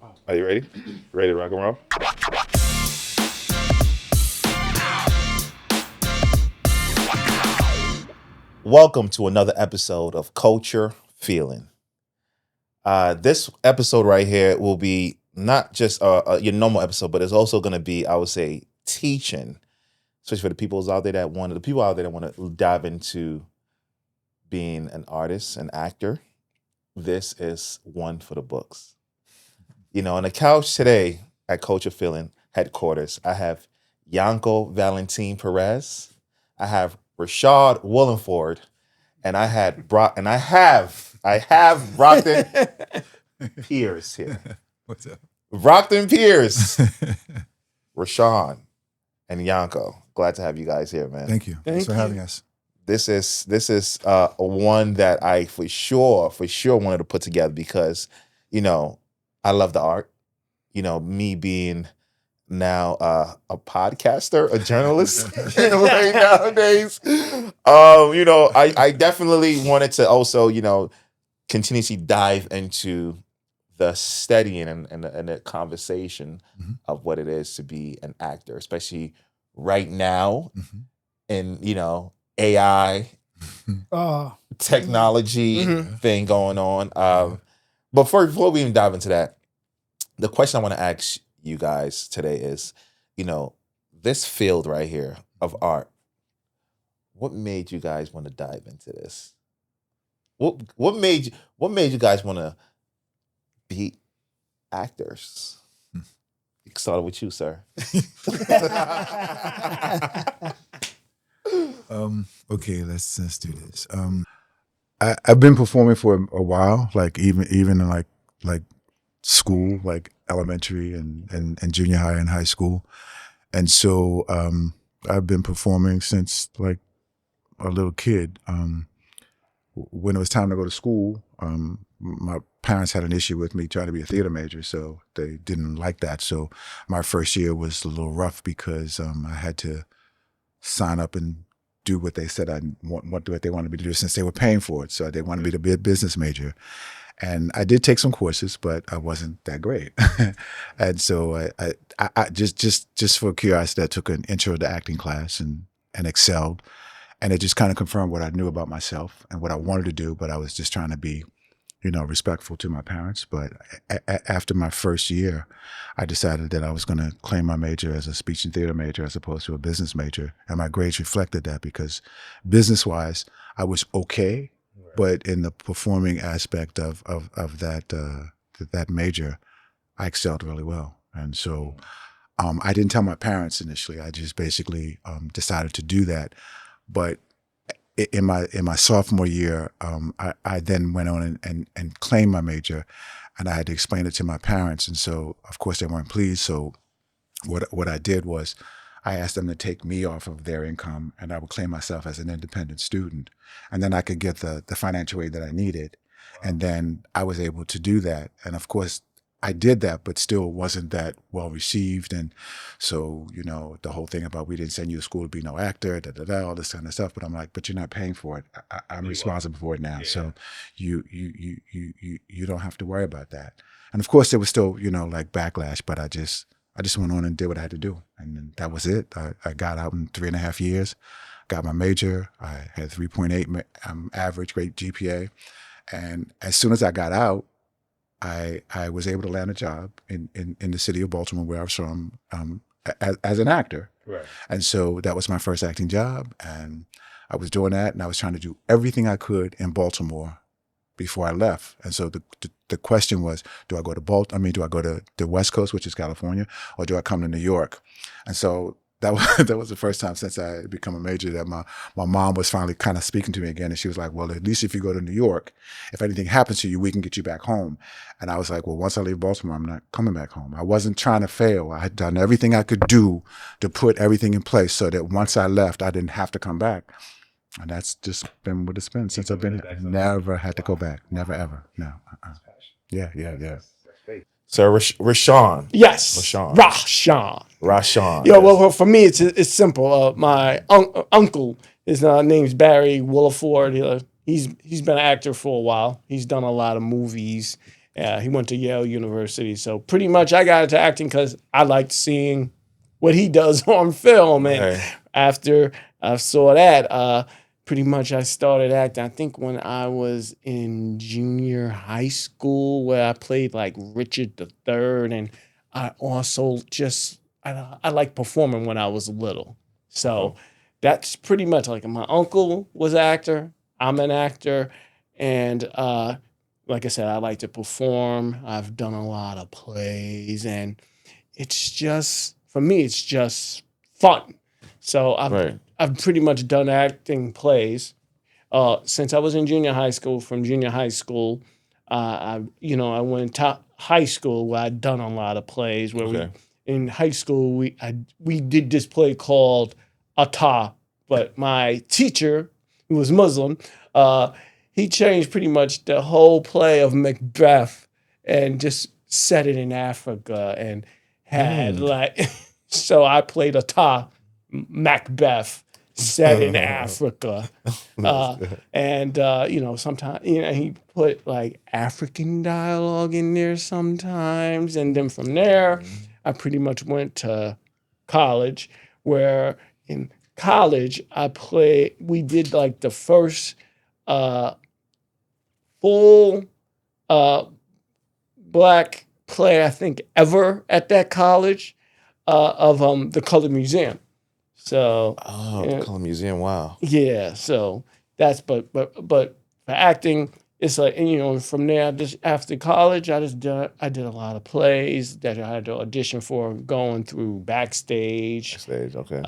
Are you ready? Ready to rock and roll? Welcome to another episode of Culture Feeling. This episode right here will be not just your normal episode, but it's also going to be, I would say, teaching, especially for the people out there that want to dive into being an artist, an actor. This is one for the books. You know, on the couch today at Culture Feeling headquarters, I have Yanko Valentine Perez, I have Rashaan Willierforde, and I have Broncton Pierce here. What's up? Broncton Pierce, Rashaan, and Yanko. Glad to have you guys here, man. Thank you. Thanks for having us. This is a one that I for sure wanted to put together because, you know, I love the art. You know, me being now a podcaster, a journalist right nowadays. You know, I definitely wanted to also, you know, continuously dive into the studying and the conversation of what it is to be an actor, especially right now in, you know, AI technology thing going on. But before we even dive into that, the question I want to ask you guys today is, you know, this field right here of art, what made you guys want to dive into this? What made you guys want to be actors? It started with you, sir. Okay, let's do this. I've been performing for a while, like even in like school, like elementary and junior high and high school. And so I've been performing since like a little kid. When it was time to go to school, my parents had an issue with me trying to be a theater major, so they didn't like that. So my first year was a little rough because I had to sign up and do what they said what they wanted me to do since they were paying for it. So they wanted me to be a business major. And I did take some courses, but I wasn't that great. And so I just for curiosity, I took an intro to acting class and excelled. And it just kind of confirmed what I knew about myself and what I wanted to do, but I was just trying to be, you know, respectful to my parents. But after my first year, I decided that I was going to claim my major as a speech and theater major as opposed to a business major. And my grades reflected that because business-wise, I was okay. But in the performing aspect of that major, I excelled really well. And so I didn't tell my parents initially. I just basically decided to do that. But in my sophomore year, I then went on and claimed my major, and I had to explain it to my parents. And so, of course, they weren't pleased. So what I did was I asked them to take me off of their income, and I would claim myself as an independent student. And then I could get the financial aid that I needed. And then I was able to do that. And of course, I did that, but still wasn't that well received. And so, you know, the whole thing about we didn't send you to school to be no actor, all this kind of stuff. But I'm like, but you're not paying for it. I'm responsible for it now. Yeah. So you don't have to worry about that. And of course, there was still, you know, like backlash, but I just went on and did what I had to do. And then that was it. I got out in 3.5 years, got my major. I had 3.8 average, great GPA. And as soon as I got out, I was able to land a job in the city of Baltimore, where I was from, as an actor. Right. And so that was my first acting job. And I was doing that, and I was trying to do everything I could in Baltimore before I left. And so the question was, do I go to the West Coast, which is California, or do I come to New York? And so that was the first time since I had become a major that my mom was finally kind of speaking to me again. And she was like, well, at least if you go to New York, if anything happens to you, we can get you back home. And I was like, well, once I leave Baltimore, I'm not coming back home. I wasn't trying to fail. I had done everything I could do to put everything in place so that once I left, I didn't have to come back. And that's just been what it's been since I've been here. Never had to go back. Never, ever. No. Yeah. So Rashaan. Yes. Rashaan. Yes. Well, for me, it's simple. My uncle, his name's Barry Willierforde. He's been an actor for a while. He's done a lot of movies, He went to Yale University. So pretty much I got into acting because I liked seeing what he does on film. And after I saw that, pretty much I started acting, I think when I was in junior high school, where I played like Richard III. And I also I like performing when I was little. So that's pretty much like my uncle was an actor. I'm an actor. And like I said, I like to perform. I've done a lot of plays. And it's just, for me, it's just fun. So I've pretty much done acting plays since I was in junior high school. From junior high school, I went to high school where I'd done a lot of plays. Where in high school we did this play called Ata, but my teacher, who was Muslim, he changed pretty much the whole play of Macbeth and just set it in Africa and had so I played Ata, Macbeth, set in Africa. Sometimes, he put like African dialogue in there sometimes. And then from there, I pretty much went to college, where in college we did like the first full black play, I think, ever at that college of the Colored Museum. So the Colored Museum, wow. Yeah, so that's but for acting, it's like, and from there, just after college, I did a lot of plays that I had to audition for, going through backstage. Backstage, okay.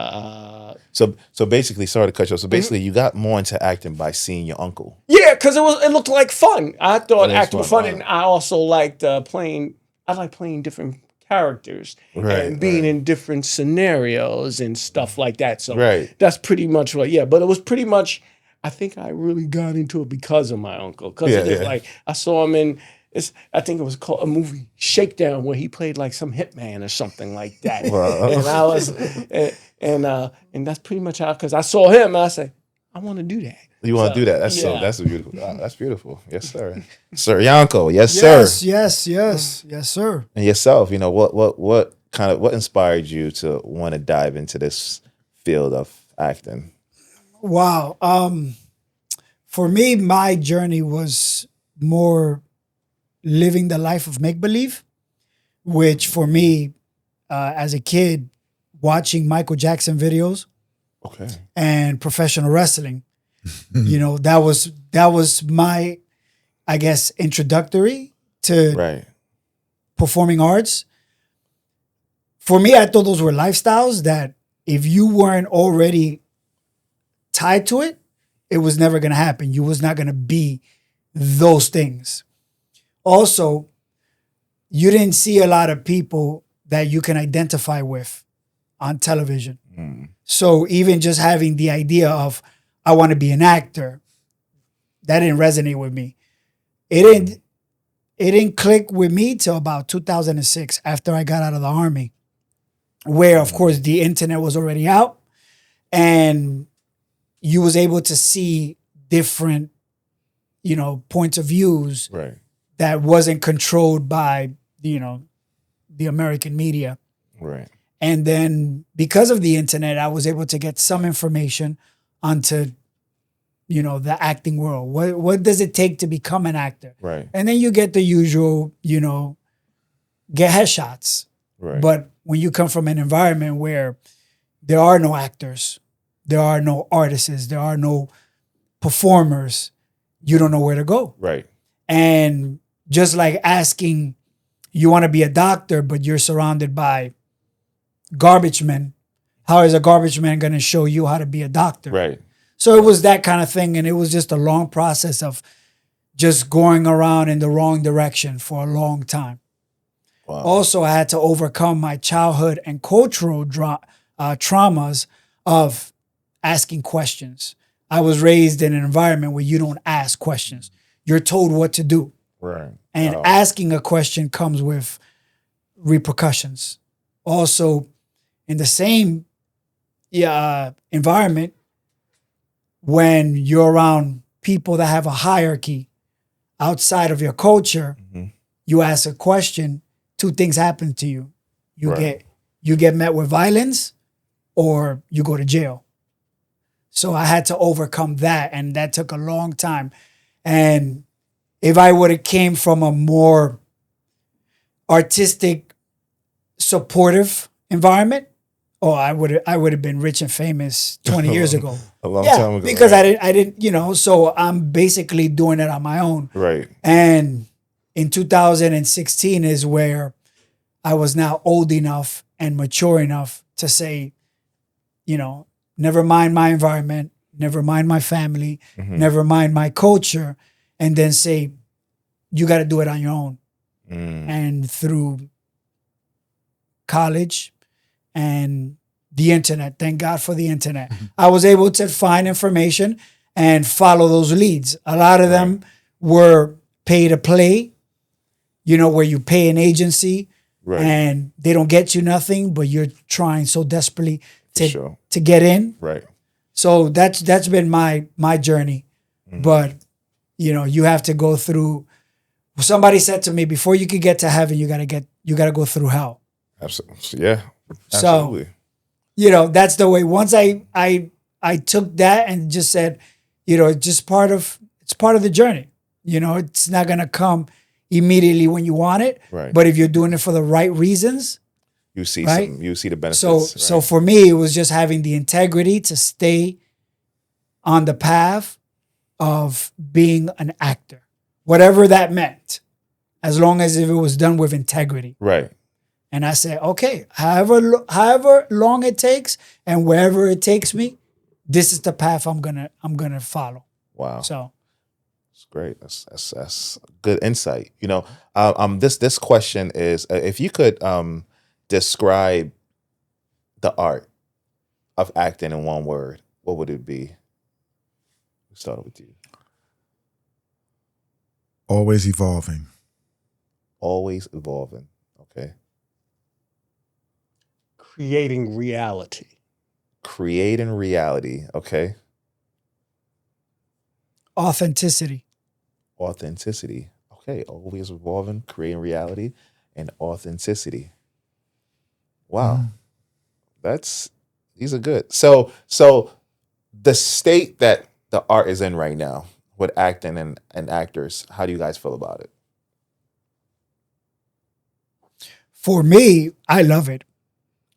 So basically, sorry to cut you off. So basically, you got more into acting by seeing your uncle. Yeah, because it looked like fun. I thought acting was fun, and I also liked playing. I like playing different characters and being in different scenarios and stuff like that. So that's pretty much what. Yeah, but it was pretty much. I think I really got into it because of my uncle. Because like I saw him in. I think it was called a movie Shakedown, where he played like some hitman or something like that. Wow. And I was, and that's pretty much how. Because I saw him, and I said, I want to do that. You want to do that? That's beautiful. Wow, that's beautiful. Yes, sir. Sir Yanko, yes, sir. Yes, sir. And yourself, what inspired you to want to dive into this field of acting? Wow. For me, my journey was more living the life of make-believe, which for me, as a kid, watching Michael Jackson videos and professional wrestling, that was my, I guess, introductory to performing arts. For me, I thought those were lifestyles that if you weren't already tied to it, it was never going to happen. You was not going to be those things. Also, you didn't see a lot of people that you can identify with on television. So even just having the idea of, I want to be an actor, that didn't resonate with me. It didn't click with me till about 2006, after I got out of the Army, where, of course, the internet was already out and you was able to see different, points of views that wasn't controlled by, the American media. Right. And then because of the internet, I was able to get some information onto, the acting world. What does it take to become an actor? Right. And then you get the usual, get headshots. Right. But when you come from an environment where there are no actors, there are no artists, there are no performers, you don't know where to go. Right. And just like asking, you want to be a doctor, but you're surrounded by garbage men. How is a garbage man going to show you how to be a doctor? Right. So it was that kind of thing. And it was just a long process of just going around in the wrong direction for a long time. Wow. Also, I had to overcome my childhood and cultural traumas of asking questions. I was raised in an environment where you don't ask questions. You're told what to do. Right. And asking a question comes with repercussions. Also, in the same environment, when you're around people that have a hierarchy outside of your culture, you ask a question, two things happen to you. Right. You get met with violence or you go to jail. So I had to overcome that, and that took a long time. And if I would have came from a more artistic, supportive environment, I would have been rich and famous 20 years ago. A long time ago. Because right? I didn't, so I'm basically doing it on my own. Right. And in 2016 is where I was now old enough and mature enough to say, never mind my environment, never mind my family, never mind my culture, and then say, you got to do it on your own. And through college and the internet, thank God for the internet, I was able to find information and follow those leads. A lot of them were pay to play, where you pay an agency and they don't get you nothing, but you're trying so desperately to get in. Right. So that's been my journey. But you have to go through. Somebody said to me, before you could get to heaven, you gotta go through hell. Absolutely. Yeah. Absolutely. So, that's the way. Once I took that and just said, it's part of the journey. It's not gonna come immediately when you want it. Right. But if you're doing it for the right reasons, you see the benefits. So for me, it was just having the integrity to stay on the path of being an actor, whatever that meant, as long as if it was done with integrity. Right. And I said, okay, however long it takes and wherever it takes me, this is the path I'm gonna follow. Wow. So it's great. That's good insight. This question is, if you could describe the art of acting in one word, what would it be? We'll start with you. Always evolving. Always evolving. Okay. Creating reality. Creating reality. Okay. authenticity. Authenticity. Okay. Always evolving, creating reality, and authenticity. Wow. These are good. So the state that the art is in right now with acting and actors, how do you guys feel about it? For me, I love it.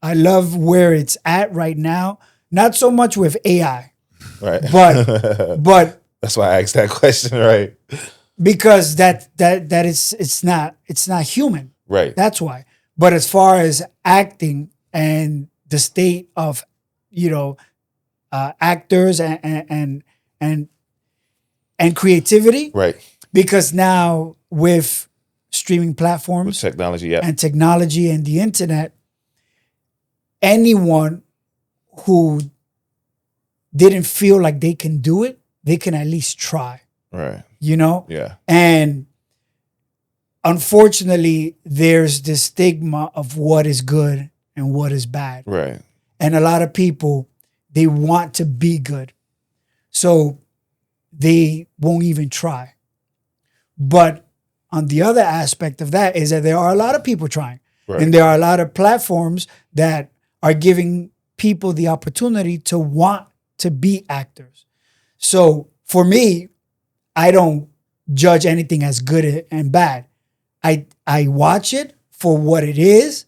I love where it's at right now. Not so much with AI, Right. but That's why I asked that question, right? because that is it's not human. Right. That's why. But as far as acting and the state of actors and creativity, Right. because now with streaming platforms With technology, yeah. and technology and the internet, anyone who didn't feel like they can do it, they can at least try. Right. Yeah. And unfortunately, there's this stigma of what is good and what is bad. Right. And a lot of people, they want to be good. So they won't even try. But on the other aspect of that is that there are a lot of people trying. Right. And there are a lot of platforms that are giving people the opportunity to want to be actors. So for me, I don't judge anything as good and bad. I watch it for what it is,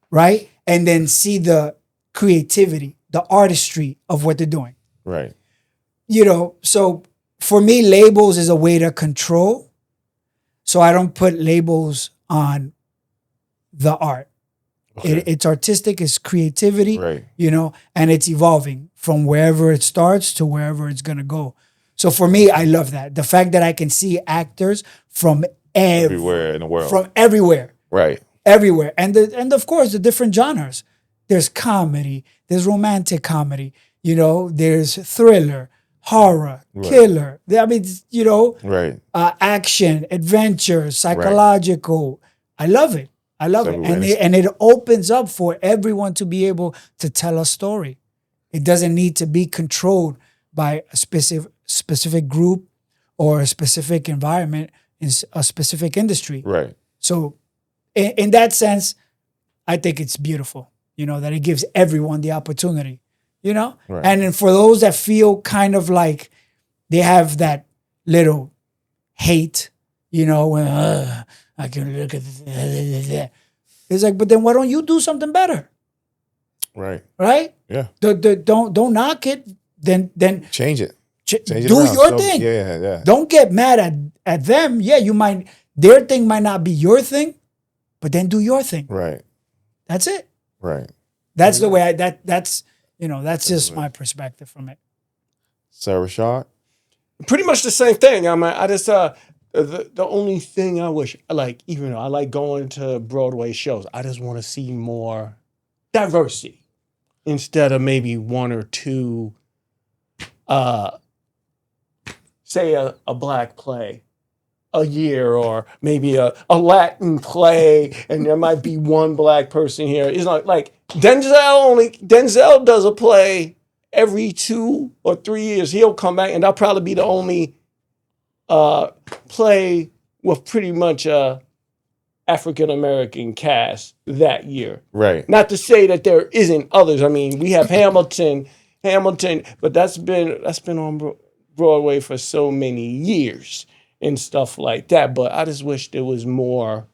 right? And then see the creativity, the artistry of what they're doing. Right. So for me, labels is a way to control. So I don't put labels on the art. Okay. It's artistic, it's creativity, Right. And it's evolving from wherever it starts to wherever it's going to go. So for me, I love that. The fact that I can see actors from Everywhere in the world. from everywhere, Right. everywhere. And of course, the different genres. There's comedy, there's romantic comedy, there's thriller, horror, Right. killer. I mean, Right. action, adventure, psychological. I love it. I love it. Everywhere. And it opens up for everyone to be able to tell a story. It doesn't need to be controlled by a specific group or a specific environment in a specific industry. Right. So in that sense, I think it's beautiful, that it gives everyone the opportunity, Right. And then for those that feel kind of like they have that little hate, when I can look at this. It's like, but then why don't you do something better? Right. Right? Yeah. Don't knock it. Then Change it. Change it do around. your So, thing. Yeah. Don't get mad at them. Yeah, their thing might not be your thing, but then do your thing. Right. That's it. Right. That's the way that's just my perspective from it. Sir Rashad? Pretty much the same thing. I just the only thing I wish, like, even though I like going to Broadway shows, I just want to see more diversity instead of maybe one or two, say a black play a year, or maybe a Latin play, and there might be one black person here. It's not like Denzel does a play every 2 or 3 years. He'll come back, and that'll probably be the only play with pretty much a African American cast that year. Right. Not to say that there isn't others. I mean, we have Hamilton, but that's been on Broadway for so many years and stuff like that. But I just wish there was more.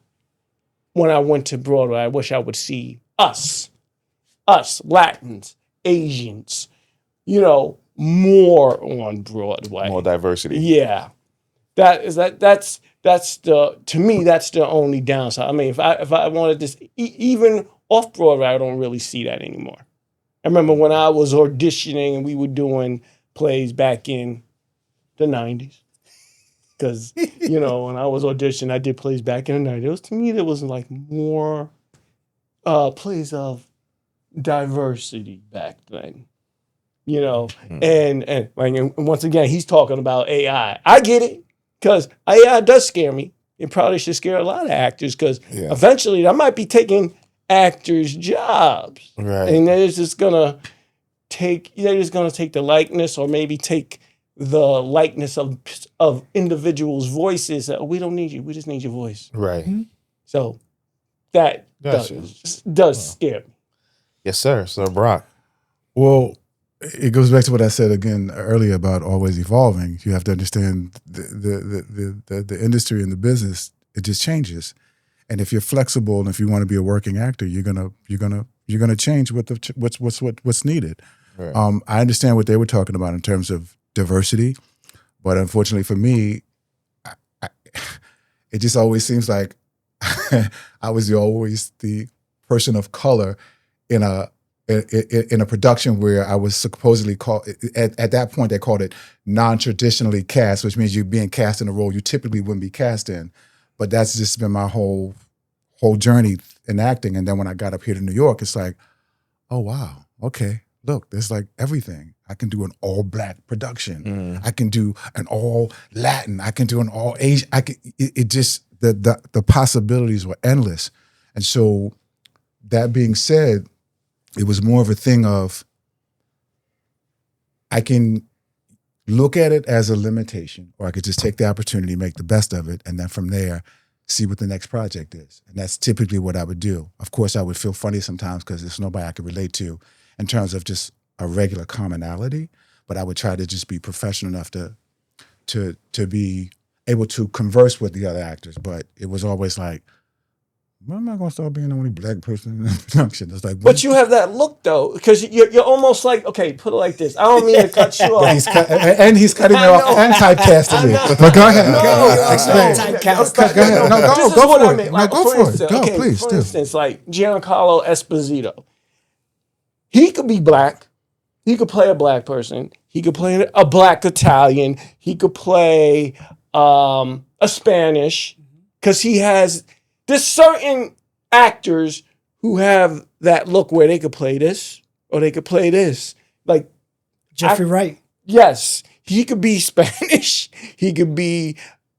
When I went to Broadway, I wish I would see us, Latins, Asians, more on Broadway. More diversity. Yeah, that's to me, that's the only downside. I mean, if I wanted this, even off Broadway, I don't really see that anymore. I remember when I was auditioning and we were doing plays back in the 90s. Because, when I was auditioning, I did plays back in the 90s. To me, there was like more plays of diversity back then. And once again, he's talking about AI. I get it, because AI does scare me. It probably should scare a lot of actors, because eventually that might be taking actors' jobs. Right. And they're just gonna take the likeness, or maybe take the likeness of individuals' voices. We don't need you. We just need your voice. Right. Mm-hmm. So that Gotcha. does scare me. Yes, sir. Sir Brock. Well, it goes back to what I said again earlier about always evolving. You have to understand the industry and the business. It just changes, and if you're flexible and if you want to be a working actor, you're gonna change what's needed. Right. I understand what they were talking about in terms of diversity, but unfortunately for me, it just always seems like I was always the person of color in a production where I was supposedly called, at that point they called it non-traditionally cast, which means you're being cast in a role you typically wouldn't be cast in. But that's just been my whole journey in acting. And then when I got up here to New York, it's like, oh wow, okay, look, there's like everything. I can do an all black production. I can do an all Latin. I can do an all Asian. It just, the possibilities were endless. And so that being said, it was more of a thing of, I can look at it as a limitation, or I could just take the opportunity, make the best of it, and then from there, see what the next project is. And that's typically what I would do. Of course, I would feel funny sometimes because there's nobody I could relate to in terms of just a regular commonality, but I would try to just be professional enough to be able to converse with the other actors. But it was always like, when am I going to start being the only black person in the production? It's like, But you have that look, though, because you're almost like, okay, put it like this. I don't mean to cut you off. he's cutting me off and typecasting me. But go ahead. Typecast. Go ahead. No, This is go what for I it. mean. No, Like, go for for it. instance, Go, okay, please. For do. instance, like Giancarlo Esposito. He could be black. He could play a black person. He could play a black Italian. He could play a Spanish, because there's certain actors who have that look where they could play this or they could play this. Like Jeffrey Wright. Yes, he could be Spanish. He could be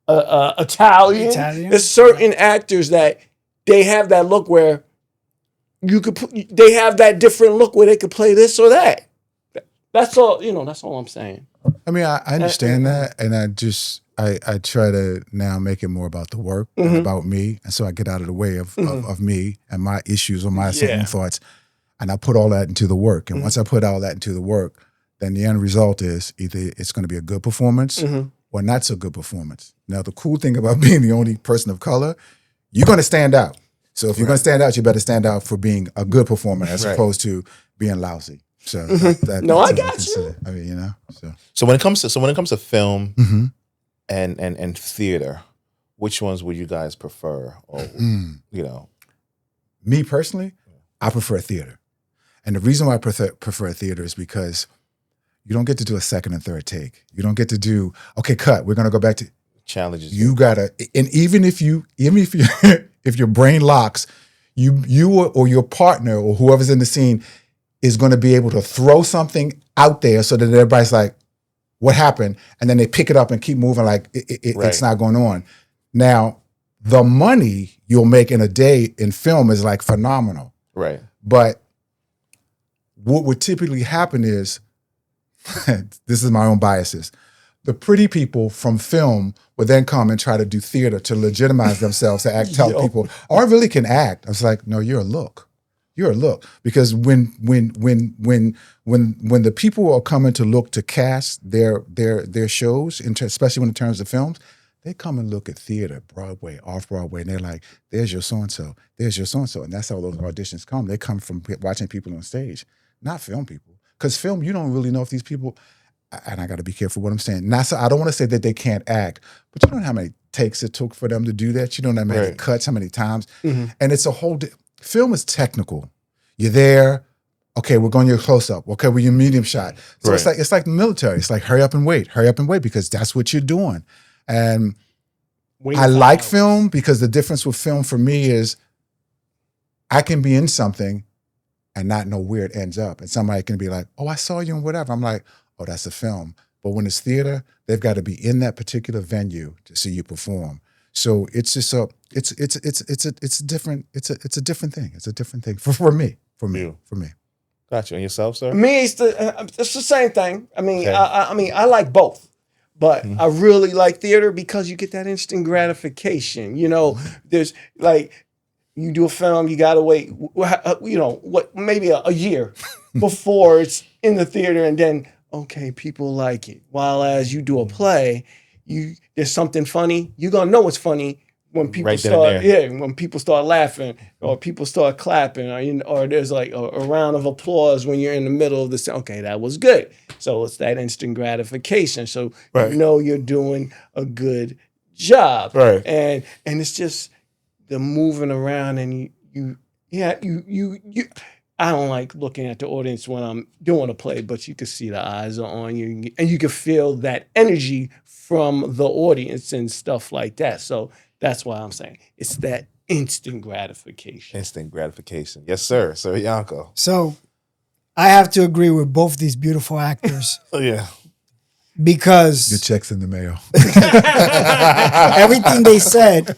Italian. There's certain actors that they have that look where they have that different look where they could play this or that. That's all. That's all I'm saying. I mean, I understand that, and I try to now make it more about the work than about me, and so I get out of the way of me and my issues or my own thoughts, and I put all that into the work. And once I put all that into the work, then the end result is either it's going to be a good performance or not so good performance. Now, the cool thing about being the only person of color, you're going to stand out. So if you're going to stand out, you better stand out for being a good performer as opposed to being lousy. So I got you. I mean, you know. So when it comes to film and theater, which ones would you guys prefer? Or you know, me personally, I prefer theater, and the reason why I prefer theater is because you don't get to do a second and third take. You don't get to do okay, cut. We're gonna go back to challenges. You gotta, and even if you if your brain locks, you or your partner or whoever's in the scene is going to be able to throw something out there so that everybody's like, what happened? And then they pick it up and keep moving like it's not going on. Now, the money you'll make in a day in film is like phenomenal. Right. But what would typically happen is, this is my own biases, the pretty people from film would then come and try to do theater to legitimize themselves to tell people, oh, I really can act. I was like, no, you're a look. You're a look. Because when the people are coming to look to cast their shows, especially when in terms of films, they come and look at theater, Broadway, off-Broadway, and they're like, there's your so-and-so, there's your so-and-so. And that's how those auditions come. They come from watching people on stage, not film people. Because film, you don't really know if these people, and I got to be careful what I'm saying. Not so, I don't want to say that they can't act, but you don't know how many takes it took for them to do that. You don't know how many cuts, how many times. And it's a whole, film is technical. You're there. Okay, we're going to your close-up. Okay, we're your medium shot. So it's like the military. It's like hurry up and wait, because that's what you're doing. And I like film because the difference with film for me is I can be in something and not know where it ends up. And somebody can be like, oh, I saw you in whatever. I'm like, oh, that's a film. But when it's theater, they've got to be in that particular venue to see you perform. So it's just it's a different thing. It's a different thing for me. Gotcha. And yourself, sir? Me, it's the same thing. I mean, I like both. But I really like theater because you get that instant gratification. You know, there's like, you do a film, you gotta wait, maybe a year before it's in the theater, and then people like it. While as you do a play, there's something funny, you're gonna know it's funny when people when people start laughing or people start clapping, or there's like a round of applause when you're in the middle of the scene. Okay, that was good. So it's that instant gratification. So you know you're doing a good job. Right. And it's just the moving around, and you I don't like looking at the audience when I'm doing a play, but you can see the eyes are on you, and you can feel that energy from the audience and stuff like that. So that's why I'm saying it's that instant gratification. Instant gratification. Yes, sir. Sir Yanko. So I have to agree with both these beautiful actors. Oh, yeah. Because your check's in the mail. Everything they said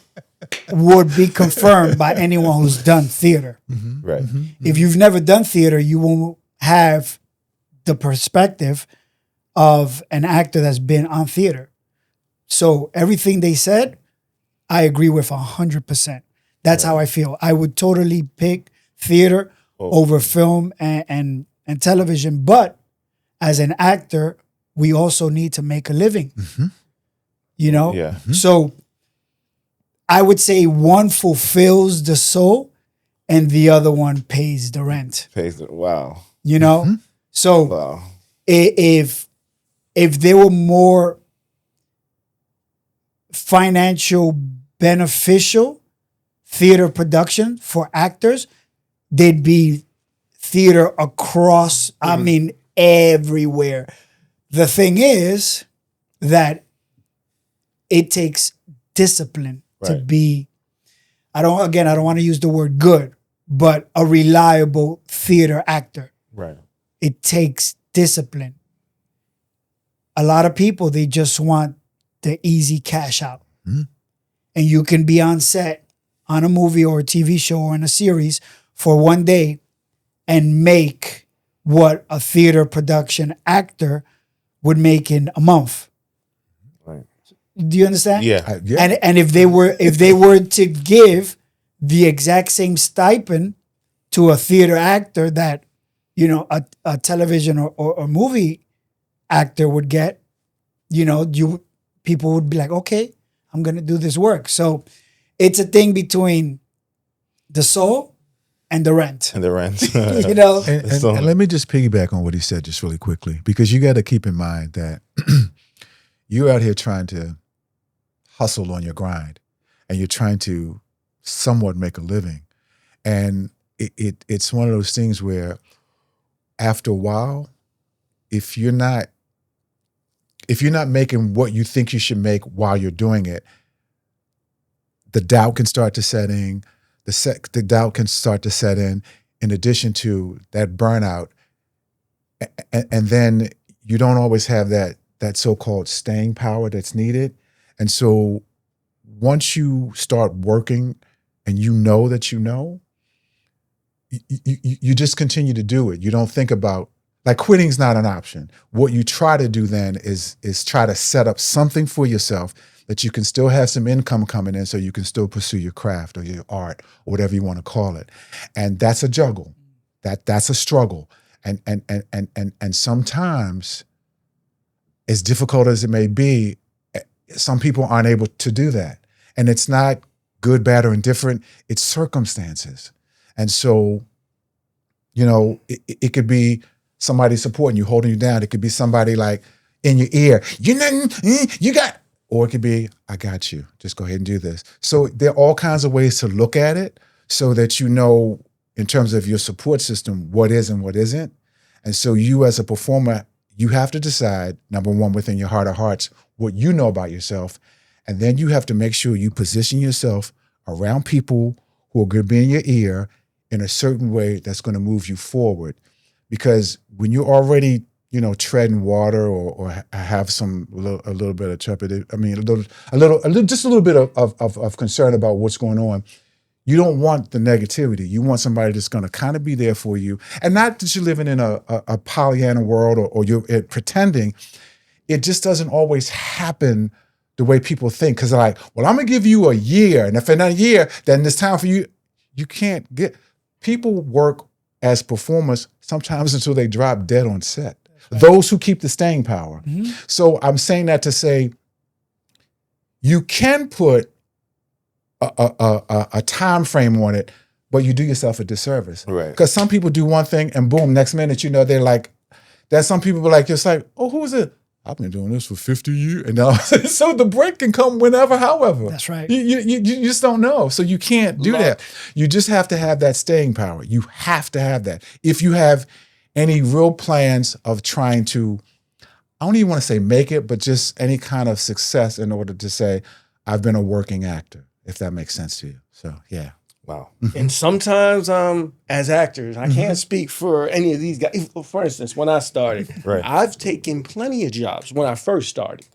would be confirmed by anyone who's done theater. Right. If you've never done theater, you won't have the perspective of an actor that's been on theater. So everything they said, I agree with 100%. That's how I feel. I would totally pick theater over film and television. But as an actor, we also need to make a living. You know? Yeah. So I would say one fulfills the soul and the other one pays the rent. Wow. You know? So if there were more financial beneficial theater production for actors, they'd be theater across, I mean, everywhere. The thing is that it takes discipline to be, I don't want to use the word good, but a reliable theater actor. Right. It takes discipline. A lot of people, they just want the easy cash out. And you can be on set on a movie or a TV show or in a series for one day and make what a theater production actor would make in a month. Right. Do you understand? Yeah. Yeah. And if they were to give the exact same stipend to a theater actor that, you know, a television or movie actor would get, you know, people would be like, okay, I'm gonna do this work. So it's a thing between the soul and the rent. And the rent. You know? And let me just piggyback on what he said just really quickly, because you got to keep in mind that you're out here trying to hustle on your grind, and you're trying to somewhat make a living. And it's one of those things where after a while, if you're not making what you think you should make while you're doing it, the doubt can start to set in. The doubt can start to set in addition to that burnout. And then you don't always have that so-called staying power that's needed. And so once you start working and you know that you know, you just continue to do it. You don't think about, like, quitting's not an option. What you try to do then is try to set up something for yourself that you can still have some income coming in so you can still pursue your craft or your art or whatever you want to call it. And that's a juggle. That's a struggle. And sometimes, as difficult as it may be, some people aren't able to do that. And it's not good, bad, or indifferent. It's circumstances. And so, you know, it could be somebody supporting you, holding you down. It could be somebody like in your ear, you nothing, you got, or it could be, I got you. Just go ahead and do this. So there are all kinds of ways to look at it so that you know, in terms of your support system, what is and what isn't. And so you as a performer, you have to decide, number one, within your heart of hearts, what you know about yourself. And then you have to make sure you position yourself around people who are going to be in your ear in a certain way that's going to move you forward. Because when you're already, you know, treading water or have a little bit of trepidation, I mean, just a little bit of concern about what's going on, you don't want the negativity. You want somebody that's going to kind of be there for you. And not that you're living in a Pollyanna world or you're pretending. It just doesn't always happen the way people think. Because they're like, well, I'm going to give you a year. And if in a year, then it's time for you. You can't get, people work as performers sometimes until they drop dead on set. Right. Those who keep the staying power. Mm-hmm. So I'm saying that to say, you can put a time frame on it, but you do yourself a disservice. Right. Because some people do one thing and boom, next minute, you know, they're like, there's some people like, it's like, oh, who is it? I've been doing this for 50 years. And now, so the break can come whenever, however. That's right. You just don't know. So you can't do that. You just have to have that staying power. You have to have that. If you have any real plans of trying to, I don't even want to say make it, but just any kind of success in order to say, I've been a working actor, if that makes sense to you. So, yeah. Wow. And sometimes as actors, I can't speak for any of these guys. For instance, when I started, Right. I've taken plenty of jobs when I first started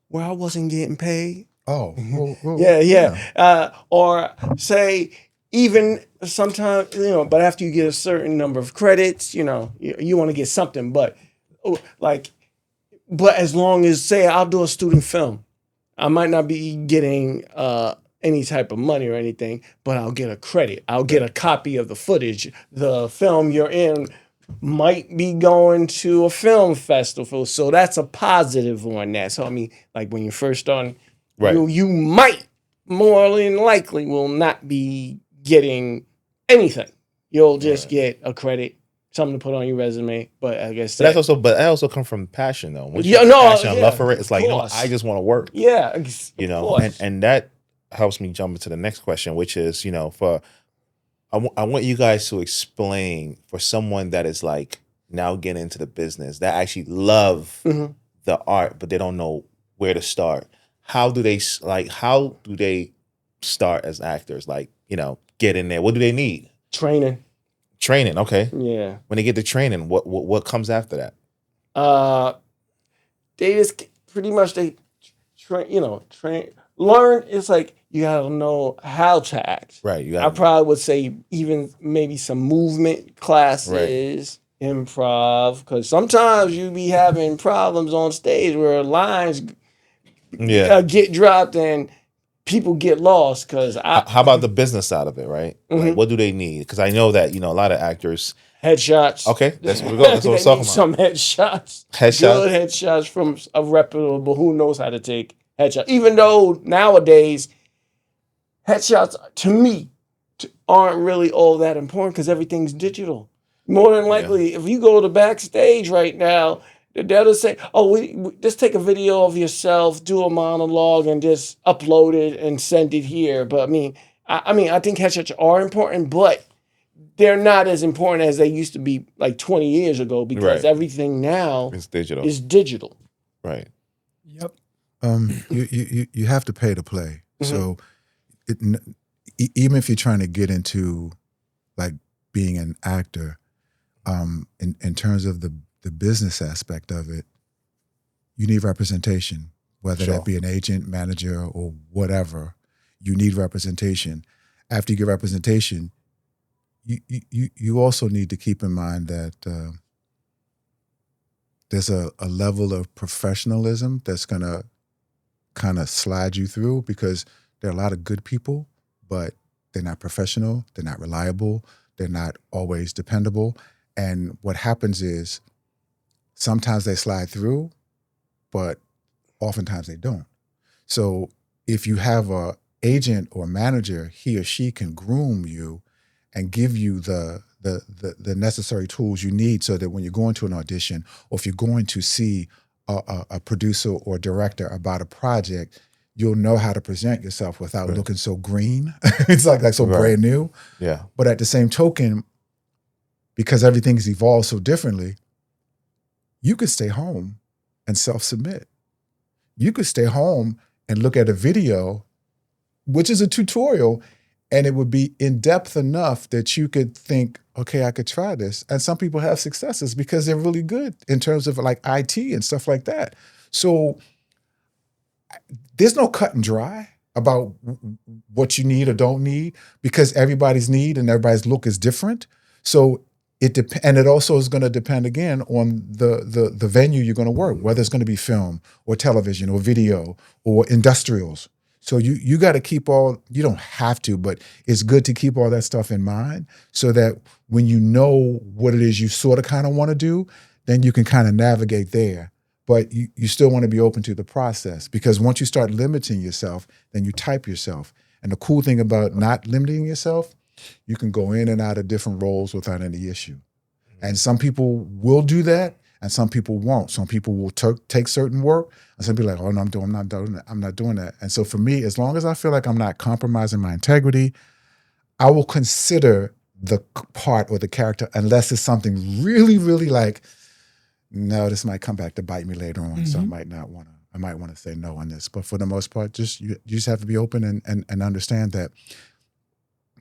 where I wasn't getting paid. Oh. Well, yeah. Or say even sometimes, you know, but after you get a certain number of credits, you know, you want to get something. But as long as, say, I'll do a student film, I might not be getting any type of money or anything, but I'll get a credit. I'll get a copy of the footage. The film you're in might be going to a film festival, so that's a positive on that. So I mean, like when you're first starting, right, you might more than likely will not be getting anything. You'll just get a credit, something to put on your resume. But I guess that also comes from passion, though. Once passion, love for it, it's like, you know, I just want to work. Yeah, you know, and that helps me jump into the next question, which is, you know, I want you guys to explain for someone that is like now getting into the business, that actually love the art, but they don't know where to start. How do they start as actors? Like, you know, get in there. What do they need? Training. Okay. Yeah. When they get the training, what comes after that? They just pretty much train. Learn. It's like you gotta know how to act. Right. I probably would say even maybe some movement classes, improv, because sometimes you be having problems on stage where lines get dropped and people get lost. Because how about the business side of it, right? Like, what do they need? Because I know that, a lot of actors. Headshots. Okay, that's what we're going. That's what I'm talking about. Some headshots. Good headshots from a reputable who knows how to take headshots. Even though nowadays, headshots to me aren't really all that important because everything's digital. More than likely, if you go to backstage right now, they'll say, "Oh, we just take a video of yourself, do a monologue, and just upload it and send it here." But I think headshots are important, but they're not as important as they used to be like 20 years ago because everything now is digital. Right. Yep. You have to pay to play. So even if you're trying to get into like being an actor, in terms of the business aspect of it, you need representation, whether that be an agent, manager, or whatever. You need representation. After you get representation, you also need to keep in mind that there's a level of professionalism that's going to kind of slide you through because there are a lot of good people, but they're not professional, they're not reliable, they're not always dependable. And what happens is sometimes they slide through, but oftentimes they don't. So if you have a agent or manager, he or she can groom you and give you the necessary tools you need so that when you're going to an audition or if you're going to see a producer or director about a project, you'll know how to present yourself without looking so green. It's like so brand new. Yeah. But at the same token, because everything's evolved so differently, you could stay home and self-submit. You could stay home and look at a video, which is a tutorial, and it would be in-depth enough that you could think, okay, I could try this. And some people have successes because they're really good in terms of like IT and stuff like that. So there's no cut and dry about what you need or don't need because everybody's need and everybody's look is different. So and it also is going to depend again on the venue you're going to work, whether it's going to be film or television or video or industrials. So you got to keep you don't have to, but it's good to keep all that stuff in mind so that when you know what it is you sort of kind of want to do, then you can kind of navigate there. But you still want to be open to the process because once you start limiting yourself, then you type yourself. And the cool thing about not limiting yourself, you can go in and out of different roles without any issue. And some people will do that and some people won't. Some people will take certain work and some people are like, oh no, I'm not doing that. And so for me, as long as I feel like I'm not compromising my integrity, I will consider the part or the character unless it's something really, really like, no, this might come back to bite me later on. So I might want to say no on this. But for the most part, you just have to be open and understand that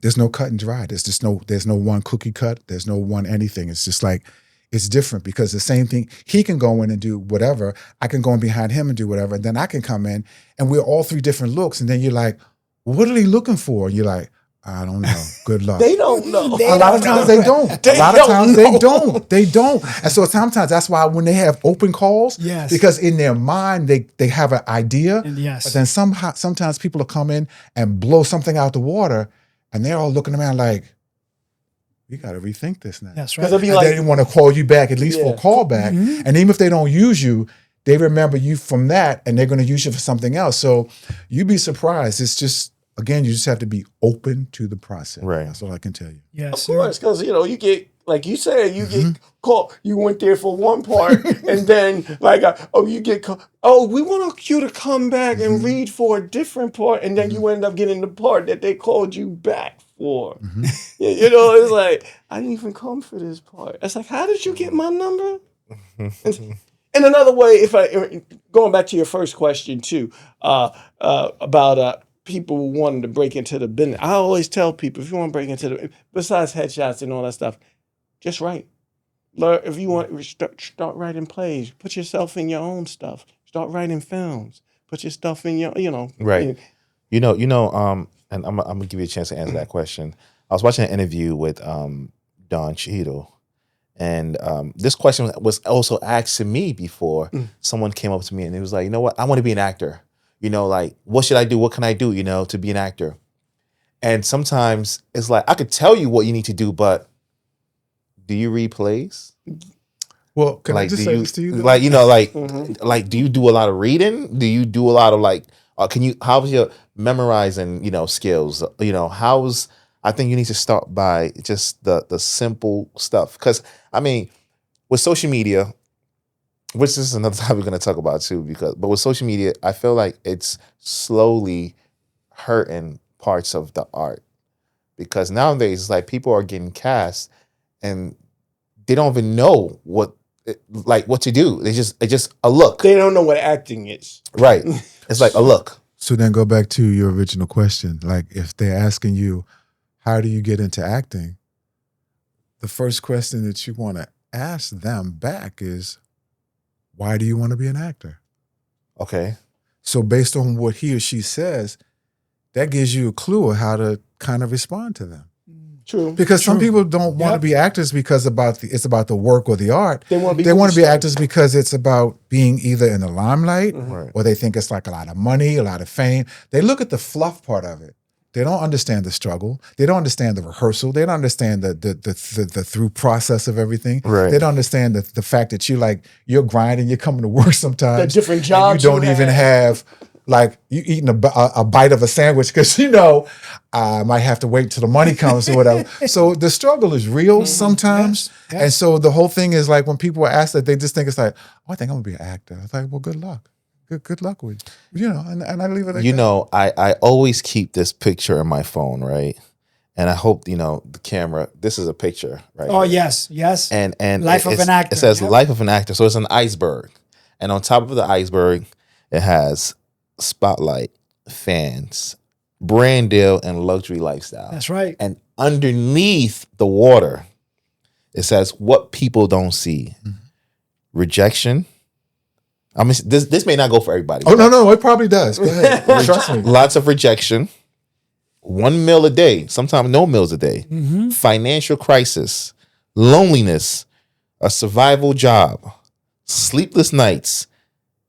there's no cut and dry. There's no one cookie cut. There's no one anything. It's just like, it's different because the same thing, he can go in and do whatever. I can go in behind him and do whatever. And then I can come in and we're all three different looks. And then you're like, what are they looking for? And you're like, I don't know. Good luck. They don't know. A lot of times they don't. A lot of times they don't. They don't. And so sometimes that's why when they have open calls, because in their mind they have an idea. But then sometimes people will come in and blow something out the water and they're all looking around like, we got to rethink this now. That's right. And they want to call you back, at least for a call back. And even if they don't use you, they remember you from that and they're going to use you for something else. So you'd be surprised. It's just, again, you just have to be open to the process. Right. That's all I can tell you. Yes, of course, because you get, like you said, you get called. You went there for one part, and then you get called. Oh, we want you to come back and read for a different part, and then you end up getting the part that they called you back for. It's like I didn't even come for this part. It's like, how did you get my number? And another way, if going back to your first question too, about people wanting to break into the business. I always tell people, if you want to break into besides headshots and all that stuff, just write. Learn, if you want, start writing plays. Put yourself in your own stuff. Start writing films. Put your stuff in your, Right. And I'm gonna give you a chance to answer that question. I was watching an interview with Don Cheadle, and this question was also asked to me before someone came up to me and he was like, you know what, I want to be an actor. like, what should I do? What can I do, to be an actor? And sometimes it's like, I could tell you what you need to do, but do you read plays? Well, can I Like, just do say you, this to you? Though? like, like, do you do a lot of reading? Do you do a lot of like, how's your memorizing, skills? I think you need to start by just the simple stuff. Because, with social media, which is another topic we're going to talk about too, but with social media, I feel like it's slowly hurting parts of the art. Because nowadays, it's like people are getting cast and they don't even know what to do. It's just a look. They don't know what acting is. Right. It's like a look. So then go back to your original question. Like if they're asking you, how do you get into acting? The first question that you want to ask them back is, why do you want to be an actor? Okay. So based on what he or she says, that gives you a clue of how to kind of respond to them. True. Because some people don't want to be actors because it's about the work or the art. They want to be actors because it's about being either in the limelight Right. or they think it's like a lot of money, a lot of fame. They look at the fluff part of it. They don't understand the struggle. They don't understand the rehearsal. They don't understand the through process of everything. Right. They don't understand the fact that you're grinding, you're coming to work sometimes. The different jobs and you don't even have like you eating a bite of a sandwich because I might have to wait till the money comes or whatever. So the struggle is real sometimes. Yes. And so the whole thing is like when people are asked that, they just think it's like, oh, I think I'm gonna be an actor. It's like, well, good luck. Good luck with and I leave it like that. I always keep this picture in my phone, right? And I hope, the camera, this is a picture, right? Oh, yes. And Life of an actor. It says life of an actor. So it's an iceberg. And on top of the iceberg, it has spotlight, fans, brand deal, and luxury lifestyle. That's right. And underneath the water, it says what people don't see. Mm-hmm. Rejection. This may not go for everybody. Oh, no, it probably does. Go ahead. Trust me. Lots of rejection. 1 meal a day, sometimes no meals a day. Mm-hmm. Financial crisis, loneliness, a survival job, sleepless nights,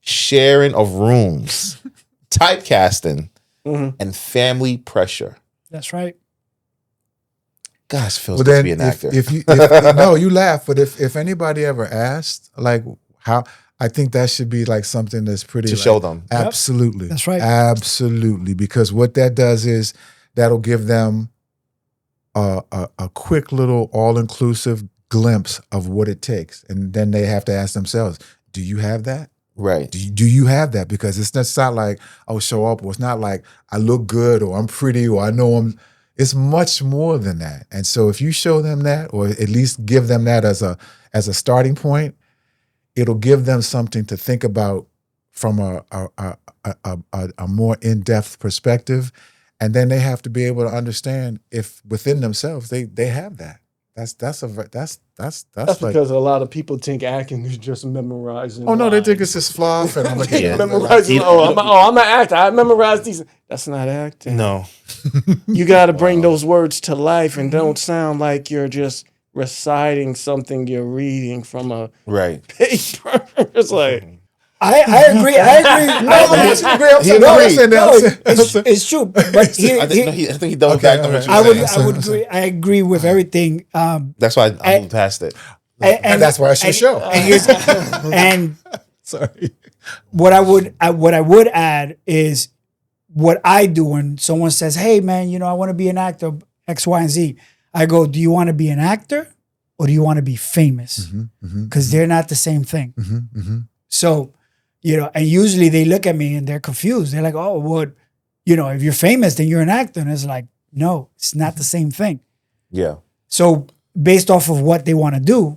sharing of rooms, typecasting, and family pressure. That's right. Gosh, feels good to be an actor. No, you laugh, but if anybody ever asked, like how, I think that should be like something that's pretty to show them. Absolutely. Yep. That's right. Absolutely. Because what that does is that'll give them a quick little all-inclusive glimpse of what it takes. And then they have to ask themselves, do you have that? Right. Do you have that? Because it's not like, oh, show up, or it's not like I look good or I'm pretty or I know I'm, it's much more than that. And so if you show them that, or at least give them that as a starting point, it'll give them something to think about from a more in-depth perspective. And then they have to be able to understand if within themselves they have that. That's like, because a lot of people think acting is just memorizing. Oh no, lines. they think it's just fluff and I'm like, memorizing. I'm an actor. I memorize these. That's not acting. No, you got to bring those words to life and don't sound like you're just reciting something you're reading from a paper. It's like. I agree. It's true. But I think he double back on what you said. I agree with everything. That's why I moved past it. And that's why I should show. And sorry. What I would add is what I do when someone says, "Hey, man, I want to be an actor, X, Y, and Z." I go, "Do you want to be an actor, or do you want to be famous?" Because they're not the same thing. So. And usually they look at me and they're confused. They're like, oh, what? If you're famous, then you're an actor. And it's like, no, it's not the same thing. Yeah. So based off of what they want to do,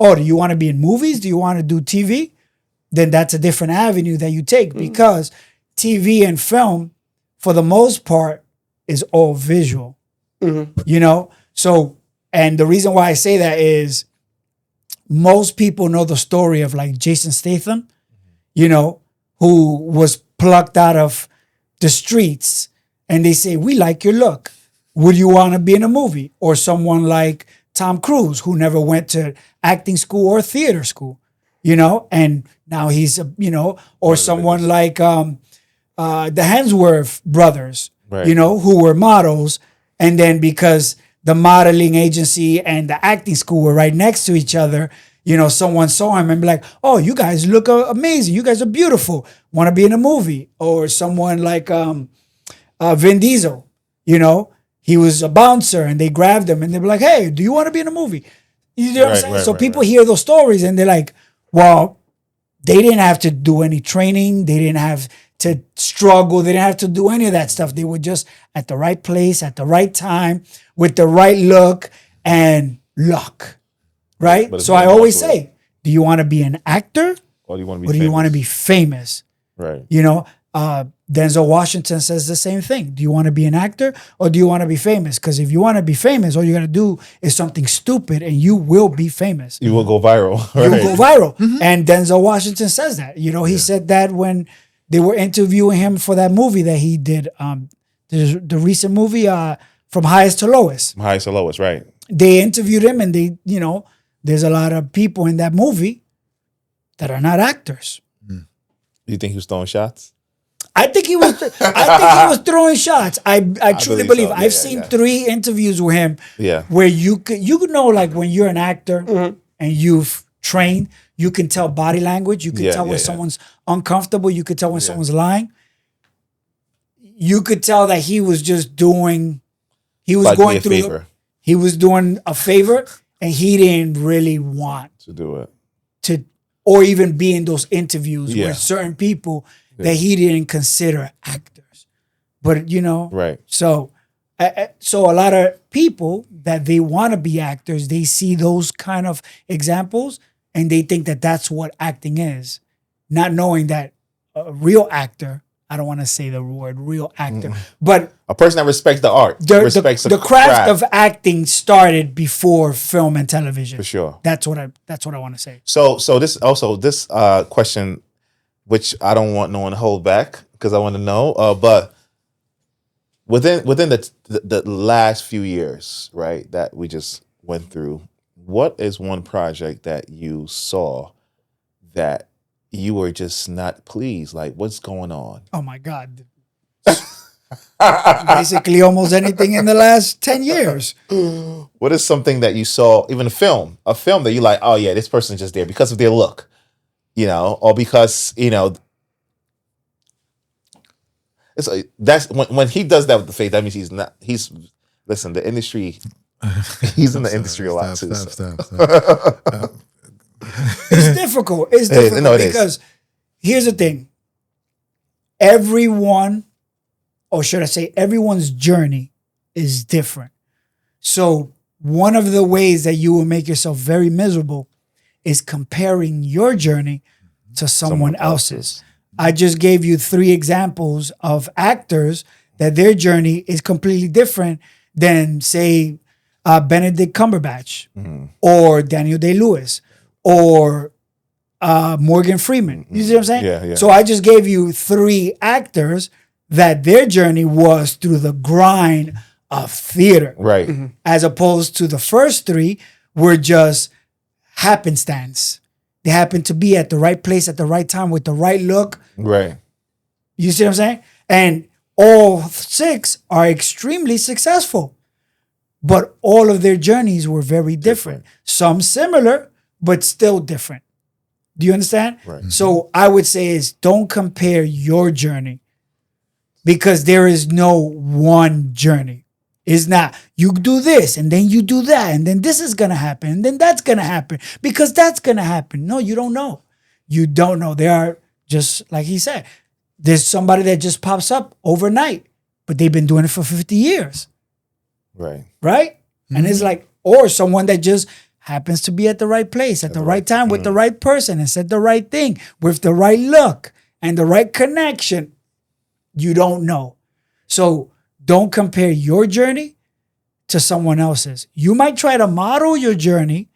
do you want to be in movies? Do you want to do TV? Then that's a different avenue that you take because TV and film, for the most part, is all visual. So, and the reason why I say that is most people know the story of like Jason Statham, who was plucked out of the streets and they say, we like your look. Would you want to be in a movie? Or someone like Tom Cruise, who never went to acting school or theater school, and now he's, or someone like the Hemsworth brothers, Right. you know, who were models. And then because the modeling agency and the acting school were right next to each other, you know, someone saw him and be like, oh, you guys look amazing. You guys are beautiful. Want to be in a movie? Or someone like Vin Diesel, you know, he was a bouncer and they grabbed him and they were like, hey, do you want to be in a movie? You know what I'm saying? So people hear those stories and they're like, well, they didn't have to do any training. They didn't have to struggle. They didn't have to do any of that stuff. They were just at the right place at the right time with the right look and luck, right? But so I always say, do you want to be an actor or do you want to be famous? Right. You know, Denzel Washington says the same thing. Do you want to be an actor or do you want to be famous? Because if you want to be famous, all you got to do is something stupid and you will be famous. You will go viral. You will go viral. And Denzel Washington says that. You know, he said that when they were interviewing him for that movie that he did, the recent movie From Highest to Lowest. Highest to lowest, right. They interviewed him and they, you know, there's a lot of people in that movie that are not actors. You think he was throwing shots? I think he was throwing shots. I truly believe. so. I've seen 3 interviews with him. Yeah. Where you could know, like, when you're an actor and you've trained, you can tell body language. You can tell when someone's uncomfortable. You could tell when someone's lying. You could tell that he was just doing. He was Like going me a through. favor. He was doing a favor, and he didn't really want To do it. to, or even be in those interviews Yeah. with certain people that he didn't consider actors. But you know, Right. so a lot of people that they want to be actors, they see those kind of examples and they think that that's what acting is, not knowing that a real actor, I don't want to say the word real actor, but A person that respects the art. Respects the craft of acting started before film and television. For sure. That's what I want to say. So this question, which I don't want no one to hold back because I want to know. But within the last few years, right, that we just went through, what is one project that you saw that you were just not pleased? Like, what's going on? Oh my God. Basically almost anything in the last 10 years. What is something that you saw, even a film that you like, oh yeah, this person's just there because of their look, you know, or because, you know, that's when he does that with the face, that means listen, the industry, he's in the industry a lot too. Stop. It's difficult. It's difficult because here's the thing. Everyone, or should I say everyone's journey is different. So one of the ways that you will make yourself very miserable is comparing your journey to someone else's. I just gave you 3 examples of actors that their journey is completely different than, say, Benedict Cumberbatch or Daniel Day-Lewis or Morgan Freeman. You see what I'm saying? Yeah. So I just gave you 3 actors that their journey was through the grind of theater. Right. As opposed to the first 3 were just happenstance. They happened to be at the right place at the right time with the right look. Right. You see what I'm saying? And all 6 are extremely successful. But all of their journeys were very different. Some similar, but still different. Do you understand? Right. So I would say is don't compare your journey because there is no one journey. It's not, you do this and then you do that and then this is going to happen and then that's going to happen because that's going to happen. No, you don't know. You don't know. There are, just like he said, there's somebody that just pops up overnight, but they've been doing it for 50 years. Right. Right? And it's like, or someone that just happens to be at the right place at the right time with the right person and said the right thing with the right look and the right connection. You don't know. So don't compare your journey to someone else's. You might try to model your journey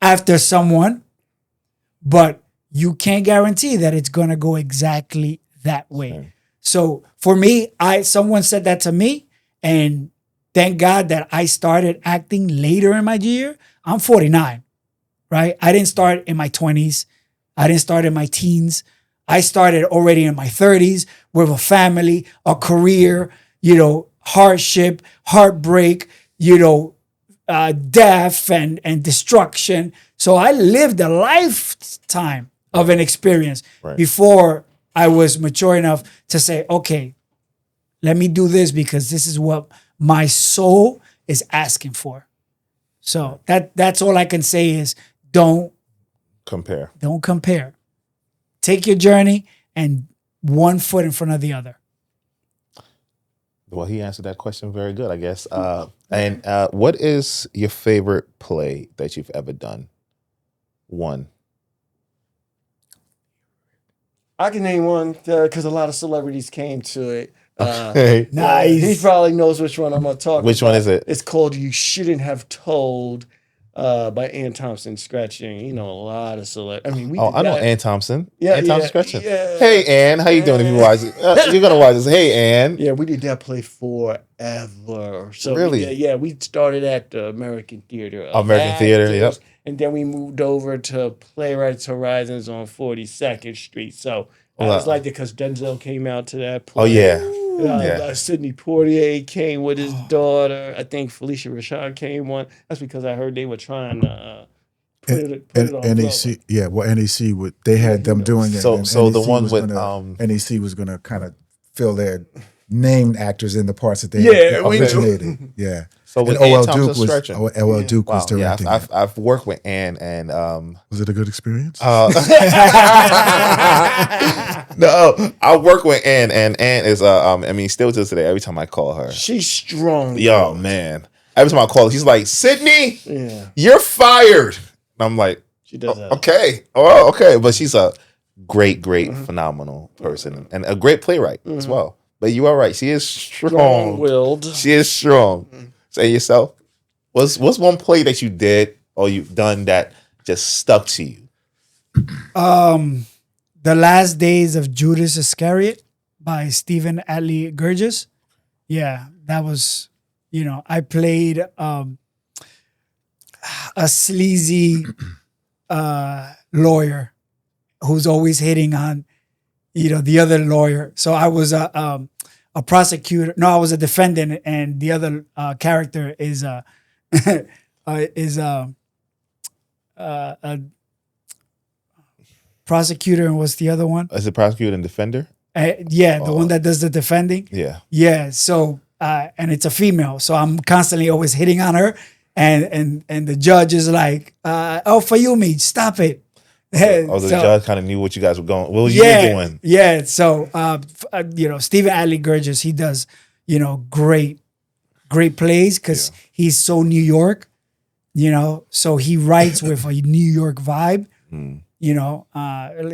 after someone, but you can't guarantee that it's going to go exactly that way. Sure. So for me, someone said that to me, and thank God that I started acting later in my year. I'm 49, right? I didn't start in my 20s. I didn't start in my teens. I started already in my 30s with a family, a career, hardship, heartbreak, death and destruction. So I lived a lifetime of an experience before I was mature enough to say, okay, let me do this because this is what my soul is asking for. So that's all I can say is don't compare. Don't compare. Take your journey and one foot in front of the other. Well, he answered that question very good, I guess. And what is your favorite play that you've ever done? One. I can name one because a lot of celebrities came to it. Nice. He probably knows which one I'm going to talk about. Which one is it? It's called You Shouldn't Have Told by Ann Thompson, scratching, a lot of celebrities. I mean, I know Ann Thompson. Yeah, Ann Thompson scratching. Yeah. Hey, Ann, how you doing if you watch it? You're going to watch this. Hey, Ann. Yeah, we did that play forever. So really? We started at the American Theater. American Theater, yep. And then we moved over to Playwrights Horizons on 42nd Street. So I was like that because Denzel came out to that play. Oh, yeah. Sidney Poitier came with his daughter. I think Felicia Rashad came one. That's because I heard they were trying to put it on NEC. Yeah, well, NEC they had them doing it. So the NEC one with NEC was going to kind of fill their named actors in the parts that they originated. Yeah. So with OL Ann Duke Thompson was OL Duke was directing. Yeah, I've worked with Ann and was it a good experience? No, I work with Ann, and Ann is still to this day, every time I call her, she's strong. Yo, man. Every time I call her, she's like, Sydney, you're fired. And I'm like, she does that. Okay. Oh, okay. But she's a great, phenomenal person and a great playwright as well. But you are right. She is strong-willed. She is strong. Say yourself. What's one play that you did or you've done that just stuck to you? The Last Days of Judas Iscariot by Stephen Atlee Gurgis. Yeah, that was, I played a sleazy lawyer who's always hitting on, the other lawyer. So I was a prosecutor. No, I was a defendant, and the other character is a prosecutor. And what's the other one? Is it prosecutor and defender? The one that does the defending. Yeah. Yeah. So and it's a female, so I'm constantly always hitting on her, and the judge is like, "Oh, Fayumi, stop it." The judge kind of knew what you guys were going. What was you doing? Yeah. So, Stephen Atlee Gurgis, he does, great plays because he's so New York, so he writes with a New York vibe,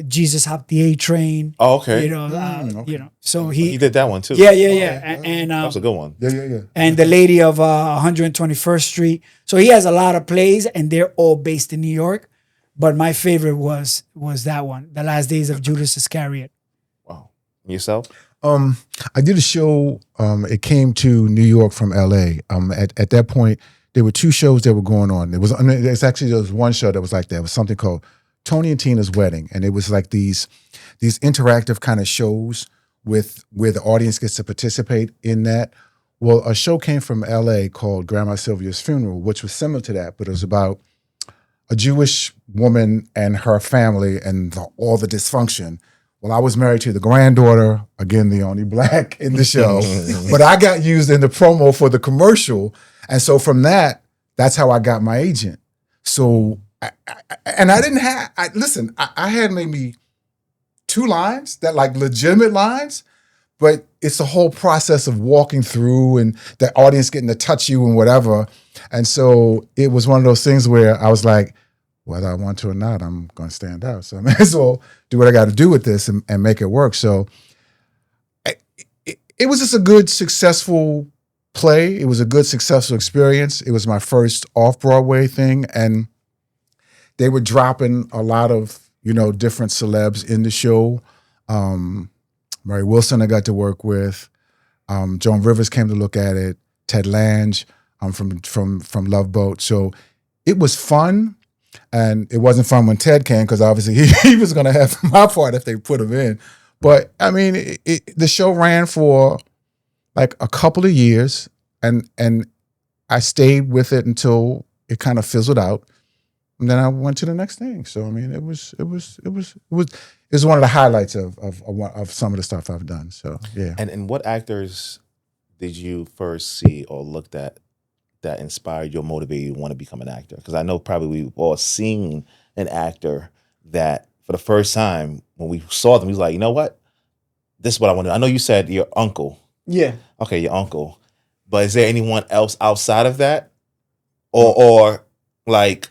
Jesus Hopped the A Train. Oh, okay. So he did that one too. Yeah. And that was a good one. Yeah. And The Lady of 121st Street. So he has a lot of plays, and they're all based in New York. But my favorite was that one, The Last Days of Judas Iscariot. Wow. Yourself? I did a show. It came to New York from LA. At that point, there were two shows that were going on. There was one show that was like that. It was something called Tony and Tina's Wedding, and it was like these interactive kind of shows with where the audience gets to participate in that. Well, a show came from LA called Grandma Sylvia's Funeral, which was similar to that, but it was about a Jewish woman and her family and all the dysfunction. Well, I was married to the granddaughter, again, the only black in the show, but I got used in the promo for the commercial. And so from that's how I got my agent. So, I had maybe 2 lines that like legitimate lines, but it's a whole process of walking through and the audience getting to touch you and whatever. And so it was one of those things where I was like, whether I want to or not, I'm going to stand out. So I may as well do what I got to do with this and make it work. So it was just a good, successful play. It was a good, successful experience. It was my first off-Broadway thing. And they were dropping a lot of, different celebs in the show. Mary Wilson I got to work with. Joan Rivers came to look at it. Ted Lange from Love Boat. So it was fun. And it wasn't fun when Ted came because obviously he was going to have my part if they put him in. But I mean, the show ran for like a couple of years, and I stayed with it until it kind of fizzled out, and then I went to the next thing. So I mean, it was one of the highlights of some of the stuff I've done. So yeah. And what actors did you first see or looked at that inspired you or motivated you to want to become an actor? Because I know probably we've all seen an actor that for the first time when we saw them, he was like, you know what? This is what I want to do. I know you said your uncle. Yeah. Okay, your uncle. But is there anyone else outside of that? Or like,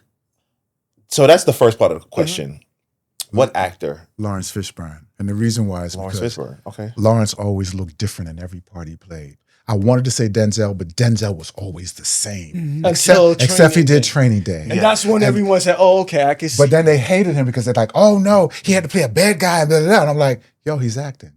so that's the first part of the question. Mm-hmm. What actor? Lawrence Fishburne. And the reason why is Lawrence because Fishburne. Okay. Lawrence always looked different in every part he played. I wanted to say Denzel, but Denzel was always the same. Mm-hmm. Except he did Training Day. And that's when everyone said, oh, okay, I can see. But then they hated him because they're like, oh no, he had to play a bad guy. Blah, blah, blah. And I'm like, yo, he's acting.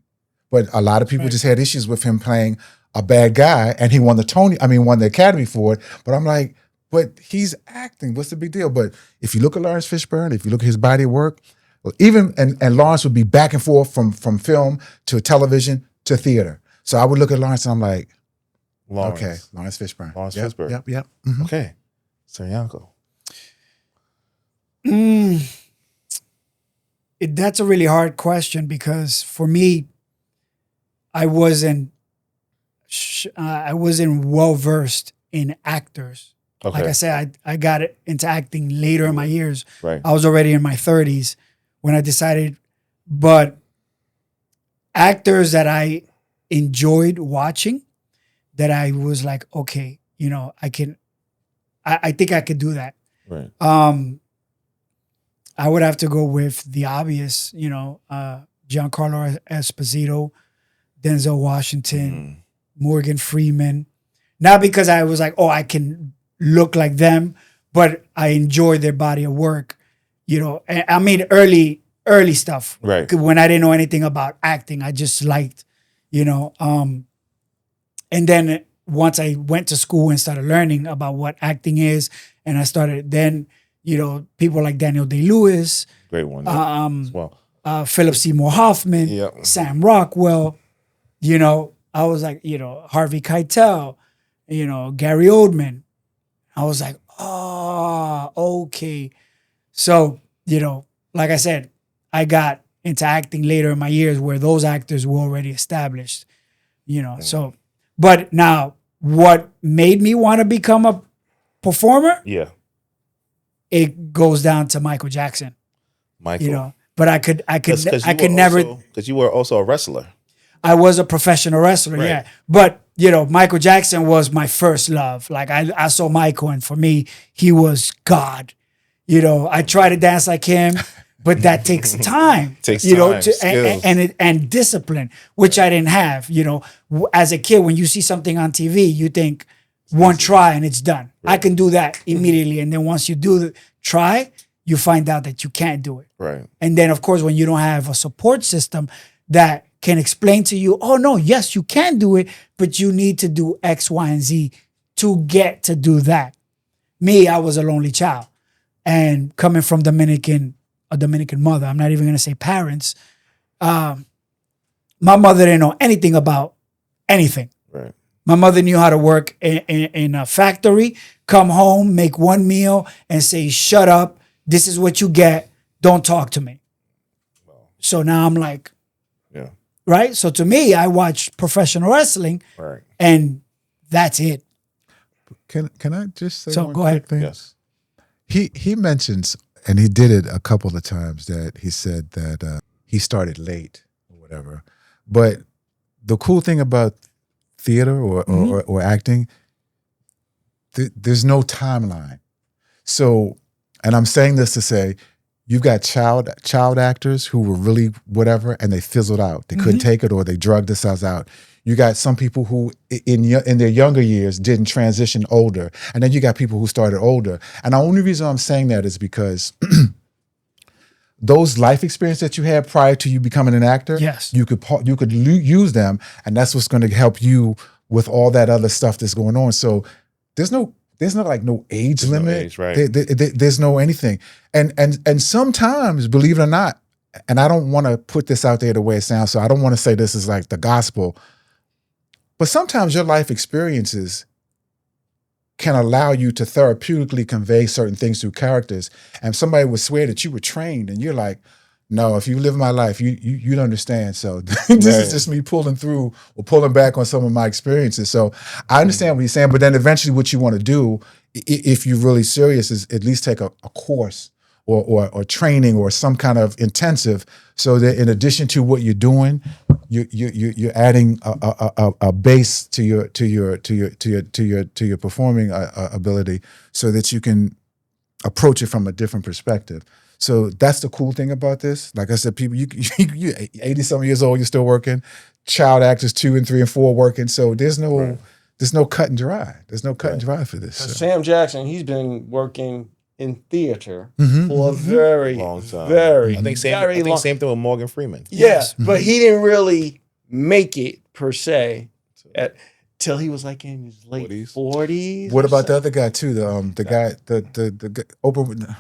But a lot of people just had issues with him playing a bad guy, and he won the Academy for it. But I'm like, but he's acting. What's the big deal? But if you look at Lawrence Fishburne, if you look at his body of work, well, and Lawrence would be back and forth from film to television to theater. So I would look at Lawrence and I'm like, Lawrence. Okay, Lawrence Fishburne. Lawrence Fishburne. Yep. Mm-hmm. Okay. So Yanko. That's a really hard question because for me, I wasn't well versed in actors. Okay. Like I said, I got into acting later in my years. Right. I was already in my 30s when I decided, but actors that I enjoyed watching, that I was like, okay, you know, I think I could do that. Right. I would have to go with the obvious, you know, Giancarlo Esposito, Denzel Washington, Morgan Freeman. Not because I was like, oh, I can look like them, but I enjoy their body of work. You know, I mean, early stuff. Right. When I didn't know anything about acting, I just liked, you know. And then once I went to school and started learning about what acting is, and I started then, you know, people like Daniel Day-Lewis, great one. as well. Philip Seymour Hoffman, Sam Rockwell, you know, I was like, you know, Harvey Keitel, you know, Gary Oldman. I was like, oh, okay. So, you know, like I said, I got into acting later in my years where those actors were already established, you know. So, but now what made me want to become a performer? Yeah. It goes down to Michael Jackson. Michael. You know, but I could never, because you were also a wrestler. I was a professional wrestler, Right. yeah. But, you know, Michael Jackson was my first love. Like I saw Michael, and for me, he was God. You know, I try to dance like him, but that takes time. You know, and discipline, which I didn't have. You know, as a kid, when you see something on TV, you think one try and it's done. Right. I can do that immediately, and then once you do the try, you find out that you can't do it. Right. And then, of course, when you don't have a support system that can explain to you, oh no, yes, you can do it, but you need to do X, Y, and Z to get to do that. Me, I was a lonely child, and coming from a Dominican mother, I'm not even going to say parents. My mother didn't know anything about anything. Right. My mother knew how to work in a factory, come home, make one meal, and say, shut up, this is what you get, don't talk to me. Wow. So now I'm like, yeah. Right? So to me, I watch professional wrestling, right, and that's it. Can I just say so one go quick ahead. thing? Yes. He mentions, and he did it a couple of times, that he said that he started late or whatever. But the cool thing about theater or acting, there's no timeline. So, and I'm saying this to say, you've got child actors who were really whatever, and they fizzled out. They couldn't take it, or they drugged themselves out. You got some people who in their younger years didn't transition older. And then you got people who started older. And the only reason I'm saying that is because those life experiences that you had prior to you becoming an actor, yes, you could use them, and that's what's going to help you with all that other stuff that's going on. So there's no there's no age limit. age, right. There's no anything. And sometimes, believe it or not, and I don't want to put this out there the way it sounds, so I don't want to say this is like the gospel, but sometimes your life experiences can allow you to therapeutically convey certain things through characters. And somebody would swear that you were trained, and you're like, no, if you live my life, you'd understand. So this is just me pulling through or pulling back on some of my experiences. So I understand what you're saying, but then eventually what you want to do, if you're really serious, is at least take a course or training or some kind of intensive, so that in addition to what you're doing, you're adding a base to your performing ability, so that you can approach it from a different perspective. So that's the cool thing about this. Like I said, people, you 80-some years old, you're still working. Child actors 2 and 3 and 4 working. So there's no cut and dry. There's no cut and dry for this. So. Sam Jackson, he's been working in theater for a very long time. Very, I think same thing with Morgan Freeman. Yes, but he didn't really make it per se till he was like in his late 40s. What about the other guy too? The guy, the Oprah.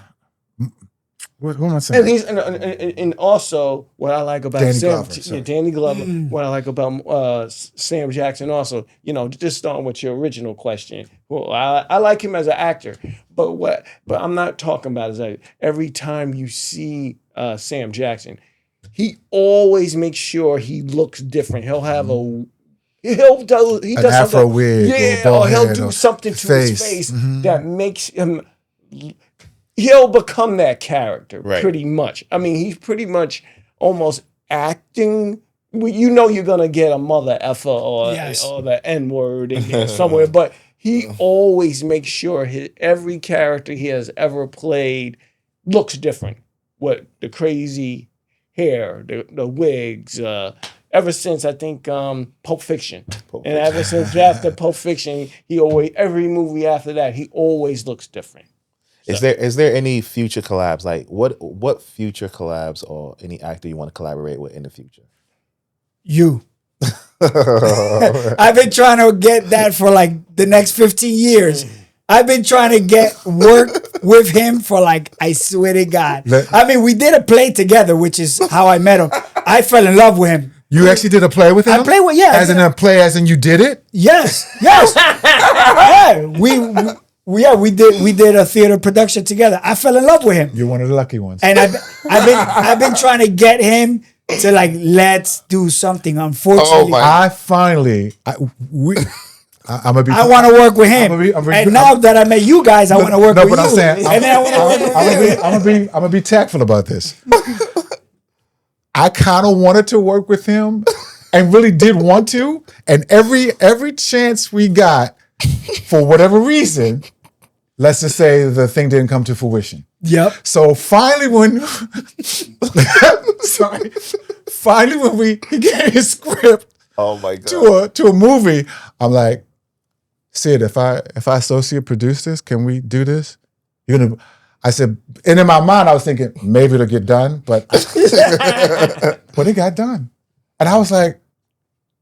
What am I saying? And also what I like about Danny Glover. What I like about Sam Jackson also, just starting with your original question. Well, I like him as an actor, but I'm not talking about as every time you see Sam Jackson, he always makes sure he looks different. He'll have an afro wig, or he'll do something to his face that makes him. He'll become that character pretty much. I mean, he's pretty much almost acting. You're gonna get a mother effer or the N word in there somewhere, but he always makes sure every character he has ever played looks different. What the crazy hair, the wigs. Ever since I think Pulp Fiction, and ever since after Pulp Fiction, every movie after that he always looks different. So. Is there any future collabs? Like what future collabs or any actor you want to collaborate with in the future? You. I've been trying to get that for like the next 15 years. I've been trying to get work with him for I swear to God. I mean, we did a play together, which is how I met him. I fell in love with him. You actually did a play with him? I played with, As in a play, as in you did it? Yes. Yeah, we did a theater production together. I fell in love with him. You're one of the lucky ones. And I've been trying to get him to let's do something. Unfortunately, I want to work with him. And now that I met you guys, I want to work with you. I'm saying, I'm gonna be tactful about this. I kind of wanted to work with him, and really did want to. And every chance we got, for whatever reason, let's just say the thing didn't come to fruition. Yep. So finally, when he gave his script, oh my God, to a movie, I'm like, Sid, if I associate produce this, can we do this? I said, and in my mind, I was thinking maybe it'll get done, but it got done, and I was like,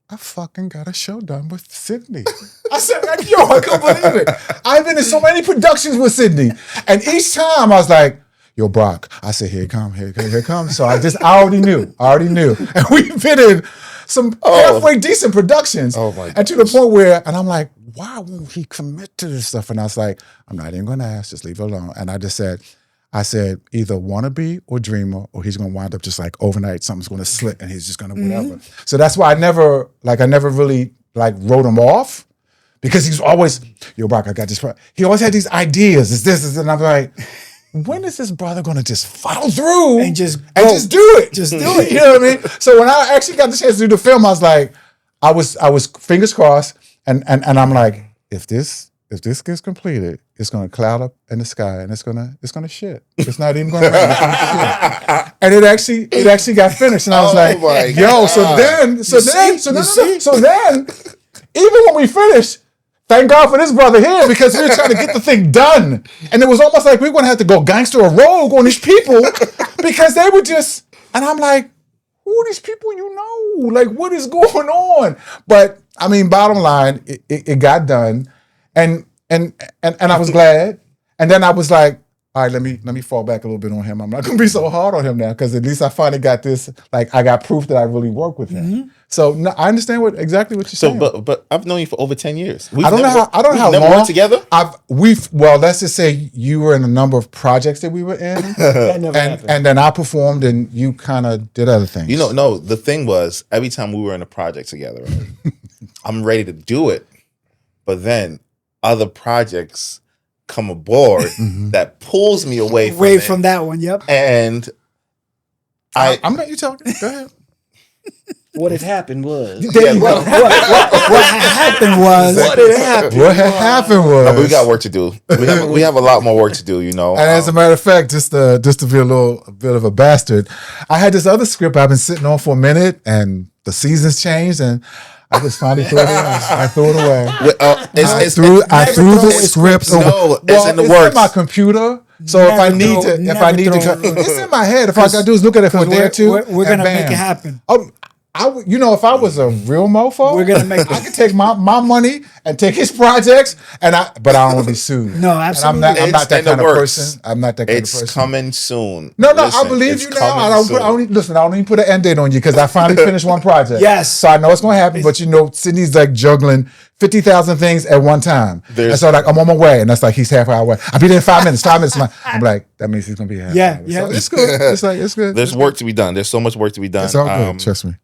I fucking got a show done with Sydney. I said, yo, I can't believe it. I've been in so many productions with Sydney, and each time I was like, yo, Brock. I said, here it comes. So I already knew, and we've been in some halfway decent productions, and to the point where, and I'm like, why won't he commit to this stuff? And I was like, I'm not even gonna ask, just leave it alone. And I said, either wannabe or dreamer, or he's gonna wind up just overnight, something's gonna slip and he's just gonna whatever. So that's why I never really wrote him off, because he's always, yo, Brock, I got this. He always had these ideas, it's this, and I'm like, when is this brother gonna just follow through and just do it? Just do it. You know what I mean? So when I actually got the chance to do the film, I was like, I was fingers crossed, and I'm like, if this gets completed, it's gonna cloud up in the sky and it's gonna shit. It's not even gonna rain. It's gonna shit. And it actually got finished, and I was like, yo. God. So then, even when we finished, thank God for this brother here, because we were trying to get the thing done, and it was almost like we were gonna have to go gangster or rogue on these people, because they were just. And I'm like, who are these people? What is going on? But I mean, bottom line, it got done. And and I was glad. And then I was like, all right, let me fall back a little bit on him. I'm not gonna be so hard on him now because at least I finally got this. Like I got proof that I really work with him. So no, I understand exactly what you're saying. But I've known you for over 10 years. I don't know how never long worked together. Well, let's just say you were in a number of projects that we were in, and then I performed, and you kind of did other things. No. The thing was, every time we were in a project together, right, I'm ready to do it, but then other projects come aboard that pulls me away from that one. Yep. And I'm letting you talk. Go ahead. What had happened was. What happened was. What had happened was. No, but we got work to do. We have a lot more work to do, And as a matter of fact, just to be a bit of a bastard, I had this other script I've been sitting on for a minute, and the seasons changed, and I just finally threw it in. I threw it away. I threw the script away. No, it's in the works. It's in my computer. So if I need to, it's in my head. If I gotta do is look at it for a day or two, we're gonna make it happen. If I was a real mofo, we're gonna make. I could take my money and take his projects, but I don't want to be sued. No, absolutely. I'm not that kind of person. I'm not that kind of person. It's coming soon. No, I believe you now. I don't even put an end date on you because I finally finished one project. Yes. So I know it's going to happen, but Sydney's like juggling 50,000 things at one time. And so like I'm on my way, and that's like he's halfway away. I'll be there in 5 minutes. 5 minutes. I'm like, that means he's going to be halfway. Yeah. So it's good. It's good. There's work to be done. There's so much work to be done. It's all good. Trust me.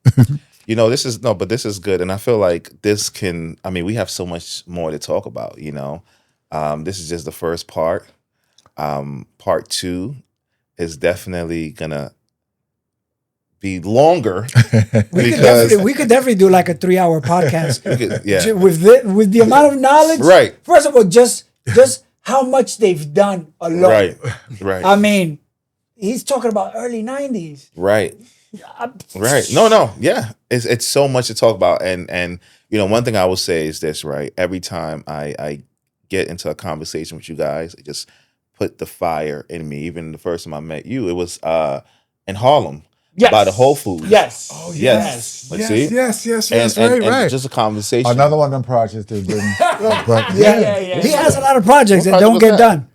This is good. And I feel like we have so much more to talk about, This is just the first part. Part 2 is definitely gonna be longer because we could definitely do like a 3-hour podcast. Yeah. With the amount of knowledge. Right. First of all, just how much they've done alone. Right. I mean, he's talking about early 90s. Right. No. Yeah. It's so much to talk about. And one thing I will say is this, right? Every time I get into a conversation with you guys, it just put the fire in me. Even the first time I met you, it was in Harlem. Yes. By the Whole Foods. Yes. Oh, yes. Yes. And just a conversation. Another one of them projects that didn't. Yeah. He has a lot of projects that don't get done.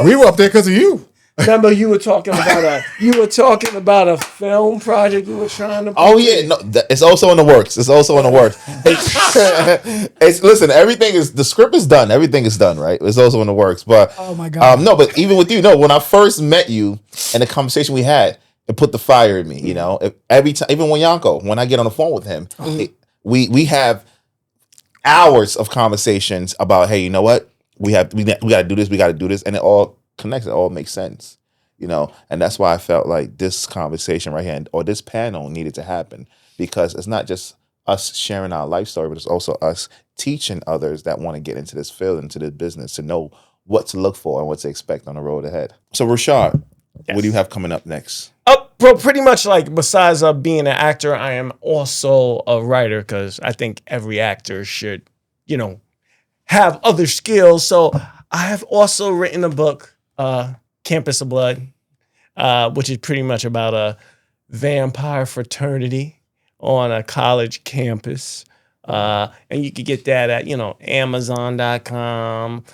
We were up there because of you. Remember, you were talking about a film project you were trying to. Oh yeah, no, it's also in the works. Listen, the script is done. Everything is done, right? It's also in the works. But oh my god, no. But even with you, when I first met you and the conversation we had, it put the fire in me. Every time, even when I get on the phone with him, we have hours of conversations about, hey, you know what? We got to do this, and it all connects. It all makes sense, and that's why I felt like this conversation right here or this panel needed to happen, because it's not just us sharing our life story, but it's also us teaching others that want to get into this field, into this business, to know what to look for and what to expect on the road ahead. So Rashaan, what do you have coming up next? Bro, pretty much like besides being an actor, I am also a writer, because I think every actor should, have other skills. So I have also written a book, Campus of Blood, which is pretty much about a vampire fraternity on a college campus. And you can get that at, Amazon.com,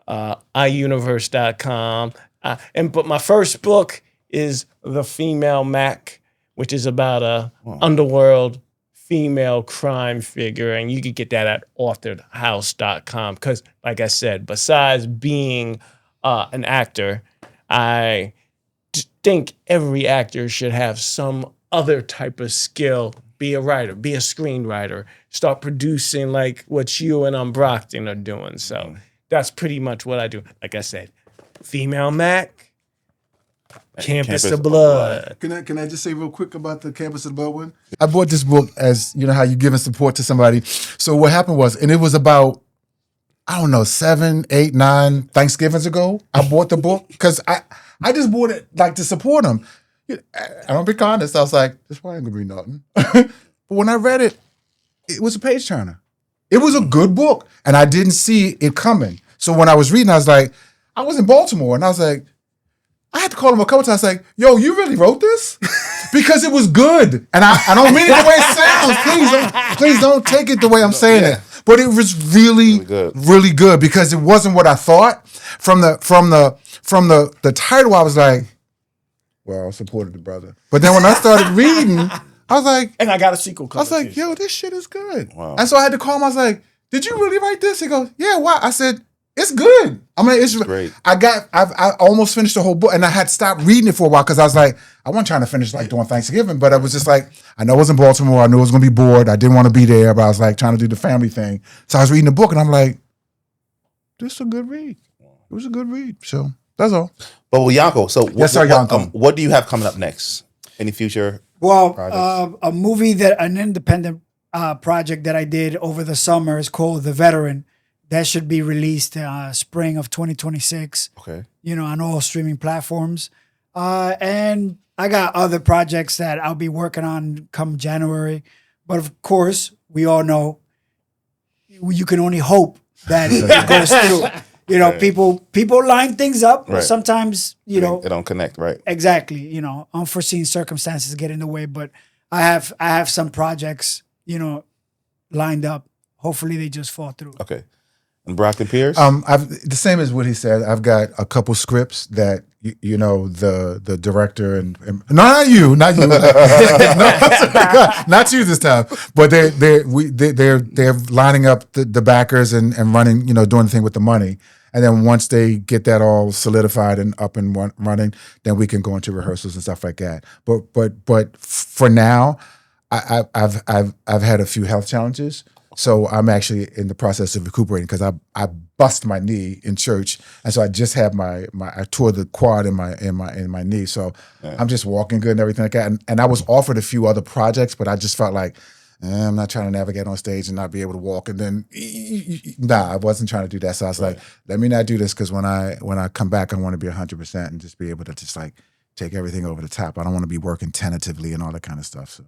iUniverse.com. But my first book is The Female Mac, which is about a underworld female crime figure, and you can get that at authoredhouse.com. Because, like I said, besides being an actor, I think every actor should have some other type of skill. Be a writer, be a screenwriter, start producing like what you and Brockton are doing. So that's pretty much what I do. Like I said, Female Mac, Campus of Blood. Can I just say real quick about the Campus of Blood one? I bought this book as, how you giving support to somebody. So what happened was, and it was about, 7, 8, 9 Thanksgivings ago, I bought the book because I just bought it like to support them. I'm be honest, I was like, this one ain't gonna be nothing. But when I read it, it was a page turner. It was a good book, and I didn't see it coming. So when I was reading, I was like, I was in Baltimore, and I was like, I had to call him a couple times, like, yo, you really wrote this? Because it was good. And I don't mean it the way it sounds. Please don't take it the way I'm saying it. but it was really good because it wasn't what I thought. From the title, I was like, well, I supported the brother. But then when I started reading, I was like, and I got a sequel coming. I was like, yo, this shit is good. Wow. And so I had to call him. I was like, did you really write this? He goes, yeah, why? I said, it's good. I mean, it's great. I almost finished the whole book, and I had stopped reading it for a while because I was like, I wasn't trying to finish like during Thanksgiving, but I was just like, I know it was in Baltimore. I knew I was going to be bored. I didn't want to be there, but I was like trying to do the family thing. So I was reading the book, and I'm like, this is a good read. It was a good read. So that's all. But well, Yanko, so Yanko. What do you have coming up next? Any future projects? A movie an independent project that I did over the summer is called The Veteran. That should be released spring of 2026. Okay. On all streaming platforms. And I got other projects that I'll be working on come January. But of course, we all know you can only hope that it goes through. Right. People line things up. Right. Sometimes, they don't connect, right? Exactly. Unforeseen circumstances get in the way. But I have some projects, lined up. Hopefully they just fall through. Okay. And Broncton Pierce? The same as what he said. I've got a couple scripts that the director and not you, not you this time. But they're lining up the backers and running, doing the thing with the money. And then once they get that all solidified and up and running, then we can go into rehearsals and stuff like that. But for now, I've had a few health challenges. So I'm actually in the process of recuperating because I bust my knee in church, and so I just had I tore the quad in my knee. So I'm just walking good and everything like that. And I was offered a few other projects, but I just felt like I'm not trying to navigate on stage and not be able to walk. And then I wasn't trying to do that. So I was like, let me not do this because when I come back, I want to be 100% and just be able to just like take everything over the top. I don't want to be working tentatively and all that kind of stuff. So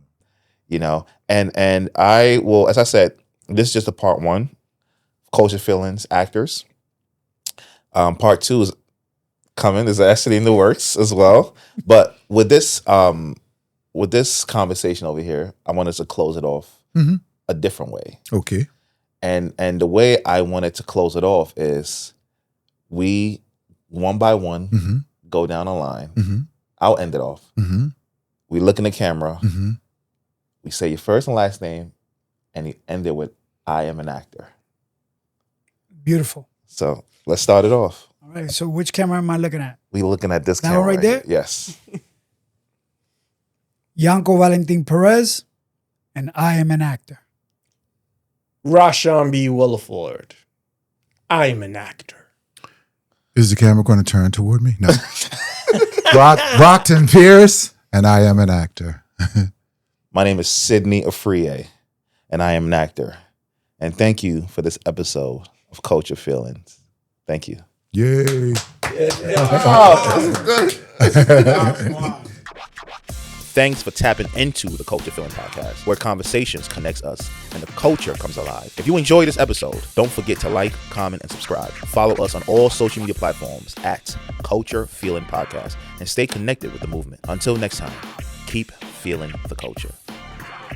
and I will, as I said. This is just a part one, Culture Feelings Actors. Part two is coming. Is actually in the works as well. But with this conversation over here, I wanted to close it off a different way. Okay. And the way I wanted to close it off is we, one by one, go down a line. I'll end it off. We look in the camera. We say your first and last name. And he ended with, I am an actor. Beautiful. So let's start it off. All right. So which camera am I looking at? We're looking at this that camera one right there? Here. Yes. Yanko Valentine Perez, and I am an actor. Rashaan Willierforde. I am an actor. Is the camera going to turn toward me? No. Broncton Pierce, and I am an actor. My name is Sidney Afriye, and I am an actor. And thank you for this episode of Culture Feelings. Thank you. Yay. Oh, this is good. Thanks for tapping into the Culture Feeling Podcast, where conversations connects us and the culture comes alive. If you enjoyed this episode, don't forget to like, comment, and subscribe. Follow us on all social media platforms at Culture Feeling Podcast and stay connected with the movement. Until next time, keep feeling the culture.